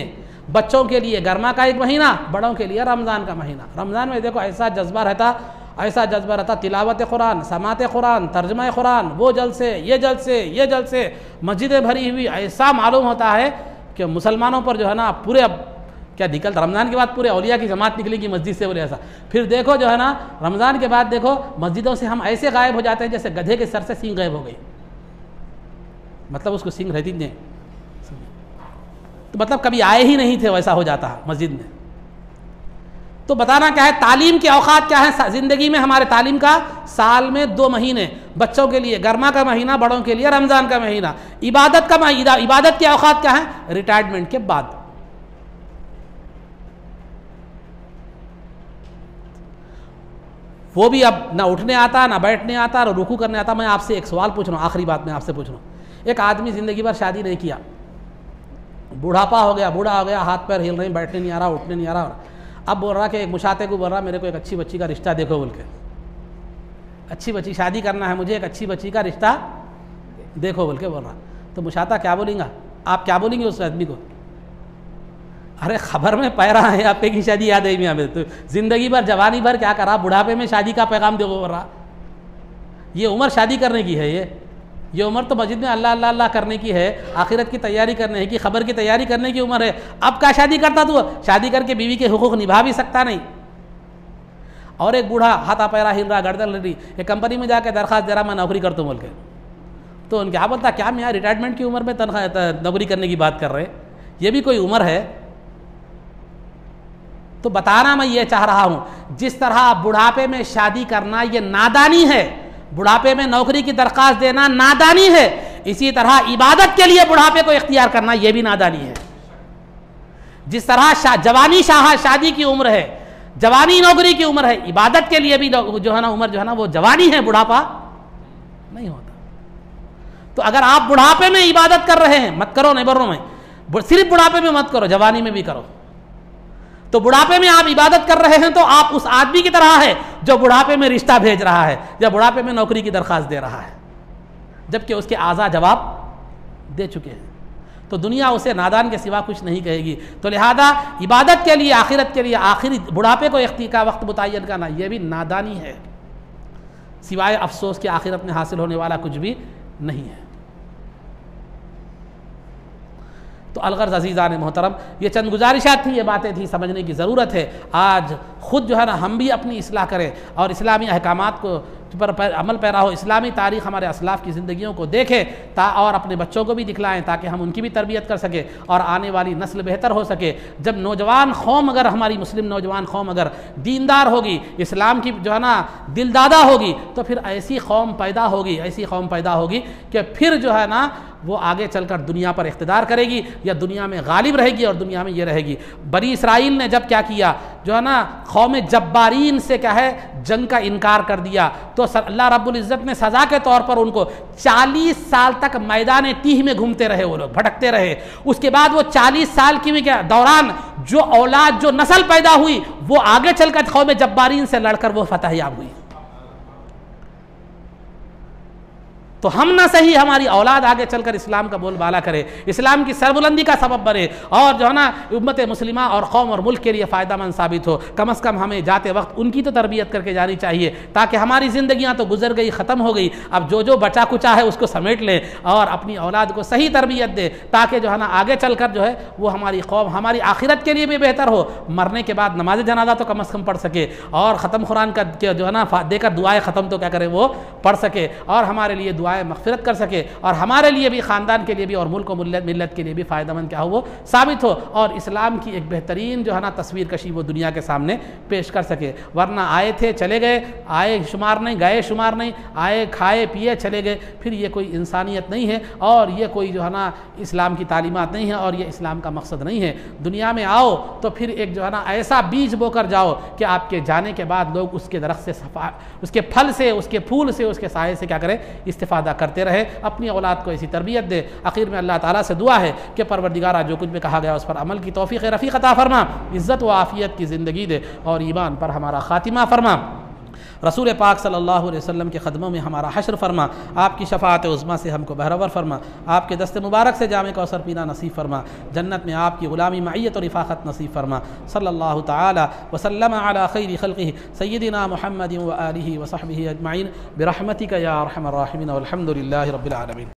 बच्चों के लिए गरमा का 1 महीना, बड़ों के लिए रमज़ान का महीना। रमज़ान में देखो ऐसा जज्बा रहता, ऐसा जज्बा रहता, तिलावत कुरान, समात कुरान, तर्जमा कुरान, वो जलसे, ये जलसे, ये जलसे, मस्जिदें भरी हुई। ऐसा मालूम होता है कि मुसलमानों पर जो है ना पूरे अब क्या निकल, रमज़ान के बाद पूरे औलिया की जमात निकलेगी मस्जिद से, बोले ऐसा। फिर देखो जो है ना रमज़ान के बाद देखो मस्जिदों से हम ऐसे गायब हो जाते हैं जैसे गधे के सर से सींग गायब हो गई, मतलब उसको सींग रहती नहीं, तो मतलब कभी आए ही नहीं थे, वैसा हो जाता है मस्जिद में। तो बताना क्या है, तालीम के औकात क्या है ज़िंदगी में हमारे। तालीम का साल में 2 महीने, बच्चों के लिए गर्मा का महीना, बड़ों के लिए रमज़ान का महीना। इबादत का महीना, इबादत के औकात क्या है, रिटायरमेंट के बाद। वो भी अब ना उठने आता, ना बैठने आता, ना रुकू करने आता। मैं आपसे एक सवाल पूछ रहा हूँ, आखिरी बात मैं आपसे पूछ रहा हूँ। एक आदमी ज़िंदगी भर शादी नहीं किया, बुढ़ापा हो गया, बूढ़ा हो गया, हाथ पैर हिल रहे, बैठने नहीं आ रहा, उठने नहीं आ रहा। अब बोल रहा कि एक मुशाते को बोल रहा मेरे को एक अच्छी बच्ची का रिश्ता देखो बोल के, अच्छी बच्ची शादी करना है मुझे, एक अच्छी बच्ची का रिश्ता देखो बोल के बोल रहा। तो मुशाता क्या बोलेंगे, आप क्या बोलेंगे उस आदमी को? अरे खबर में पैरा है, आपे की शादी याद है हमें, तो ज़िंदगी भर जवानी भर क्या करा, बुढ़ापे में शादी का पैगाम देखो बोल रहा। ये उम्र शादी करने की है, ये उम्र तो मस्जिद में अल्लाह अल्लाह अल्लाह करने की है, आखिरत की तैयारी करने की, खबर की तैयारी करने की उम्र है। अब क्या शादी करता तू? शादी करके बीवी के हुकूक निभा भी सकता नहीं। और एक बूढ़ा हाथा पैरा हिल रहा, गर्दन हिल रही, एक कंपनी में जाकर दरख्वास्त दे रहा मैं नौकरी करता हूँ बोल के। तो उनके क्या बोलता, क्या मैं रिटायरमेंट की उम्र में तनख्वाह नौकरी करने की बात कर रहे, ये भी कोई उम्र है? तो बताना मैं ये चाह रहा हूँ, जिस तरह बुढ़ापे में शादी करना ये नादानी है, बुढ़ापे में नौकरी की दरख्वास्त देना नादानी है, इसी तरह इबादत के लिए बुढ़ापे को इख्तियार करना यह भी नादानी है। जिस तरह जवानी शादी की उम्र है, जवानी नौकरी की उम्र है, इबादत के लिए भी जो है ना उम्र जो है ना वो जवानी है, बुढ़ापा नहीं होता। तो अगर आप बुढ़ापे में इबादत कर रहे हैं, मत करो, नहीं बोल रहा मैं, सिर्फ बुढ़ापे में मत करो, जवानी में भी करो। तो बुढ़ापे में आप इबादत कर रहे हैं तो आप उस आदमी की तरह है जो बुढ़ापे में रिश्ता भेज रहा है या बुढ़ापे में नौकरी की दरख्वास्त दे रहा है, जबकि उसके आज़ा जवाब दे चुके हैं। तो दुनिया उसे नादान के सिवा कुछ नहीं कहेगी। तो लिहाजा इबादत के लिए, आखिरत के लिए आखिरी बुढ़ापे को का वक्त मुतय्यन करना यह भी नादानी है, सिवाय अफसोस के आखिरत में हासिल होने वाला कुछ भी नहीं है। तो अलगर्ज़ अज़ीज़ान मोहतरम, ये चंद गुजारिशात थी, ये बातें थी, समझने की ज़रूरत है। आज ख़ुद जो है ना हम भी अपनी इस्लाह करें और इस्लामी अहकामात को पर अमल पैरा हो, इस्लामी तारीख़ हमारे असलाफ़ की ज़िंदगियों को देखें और अपने बच्चों को भी दिखलाएं ताकि हम उनकी भी तरबियत कर सकें और आने वाली नस्ल बेहतर हो सके। जब नौजवान कौम, अगर हमारी मुस्लिम नौजवान कौम अगर दीनदार होगी, इस्लाम की जो है ना दिलदादा होगी, तो फिर ऐसी कौम पैदा होगी, ऐसी कौम पैदा होगी कि फिर जो है ना वो आगे चलकर दुनिया पर इख्तिदार करेगी या दुनिया में गालिब रहेगी और दुनिया में ये रहेगी। बनी इसराइल ने जब क्या किया, जो है ना कौम जब्बारीन से क्या है जंग का इनकार कर दिया, तो अल्लाह रब्बुल इज़्ज़त ने सज़ा के तौर पर उनको 40 साल तक मैदान तीह में घूमते रहे, वो लोग भटकते रहे। उसके बाद वो 40 साल की में क्या दौरान जो औलाद, जो नस्ल पैदा हुई, वो आगे चलकर कौम जब्बारीन से लड़कर वो फतहयाब हुई। तो हम ना सही हमारी औलाद आगे चलकर इस्लाम का बोलबाला करे, इस्लाम की सरबुलंदी का सबब बने और जो है ना उम्मत मुस्लिमा और कौम और मुल्क के लिए फ़ायदामंद साबित हो। कम अज़ कम हमें जाते वक्त उनकी तो तरबियत करके जानी चाहिए, ताकि हमारी ज़िंदगियाँ तो गुजर गई, ख़त्म हो गई, अब जो जो बचा कुचा है उसको समेट लें और अपनी औलाद को सही तरबियत दे, ताकि जो है ना आगे चल कर जो है वो हमारी कौम हमारी आखिरत के लिए भी बेहतर हो, मरने के बाद नमाज जनाजा तो कम अज़ कम पढ़ सके और ख़त्म कुरान का जो है ना देकर दुआएँ ख़त्म तो क्या करें वो पढ़ सके और हमारे लिए दुआएँ मग़फ़िरत कर सके और हमारे लिए भी, ख़ानदान के लिए भी और मुल्क और मिल्लत के लिए भी फ़ायदेमंद क्या हो वो साबित हो और इस्लाम की एक बेहतरीन जो है ना तस्वीर कशी वो दुनिया के सामने पेश कर सके। वरना आए थे चले गए, आए शुमार नहीं, गए शुमार नहीं, आए खाए पिए चले गए, फिर ये कोई इंसानियत नहीं है और ये कोई जो है ना इस्लाम की तालीमात नहीं है और ये इस्लाम का मकसद नहीं है। दुनिया में आओ तो फिर एक जो है ना ऐसा बीज बोकर जाओ कि आपके जाने के बाद लोग उसके दरख्त से उसके फल से, उसके फूल से, उसके साये से क्या करें इस्तिफ़ादा करते रहे, अपनी औलाद को ऐसी तरबियत दे। आखिर में अल्लाह ताला से दुआ है कि परवरदिगारा जो कुछ भी कहा गया उस पर अमल की तौफ़ीक़ रफ़ीक़ अता फ़रमा, इज़्ज़त व आफ़ियत की ज़िंदगी दे और ईमान पर हमारा ख़ातिमा फ़रमा। रसूल पाक सल्लल्लाहु अलैहि वसल्लम के क़दमों में हमारा हश्र फरमा, आपकी शफ़ाअत उज़्मा से हमको बहरवर फरमा, आपके दस्त मुबारक से जामे कौसर पीना नसीब फरमा, जन्नत में आपकी ग़ुलामी मईयत और इफ़ाक़त नसीब फरमा। सल्लल्लाहु तआला वसल्लम अला खैरि खल्क़िही सय्यिदिना मुहम्मदिन व आलिहि व सहबिही अजमईन बिरहमतिका या अरहमर राहिमीन वल्हम्दुलिल्लाहि रब्बिल आलमीन।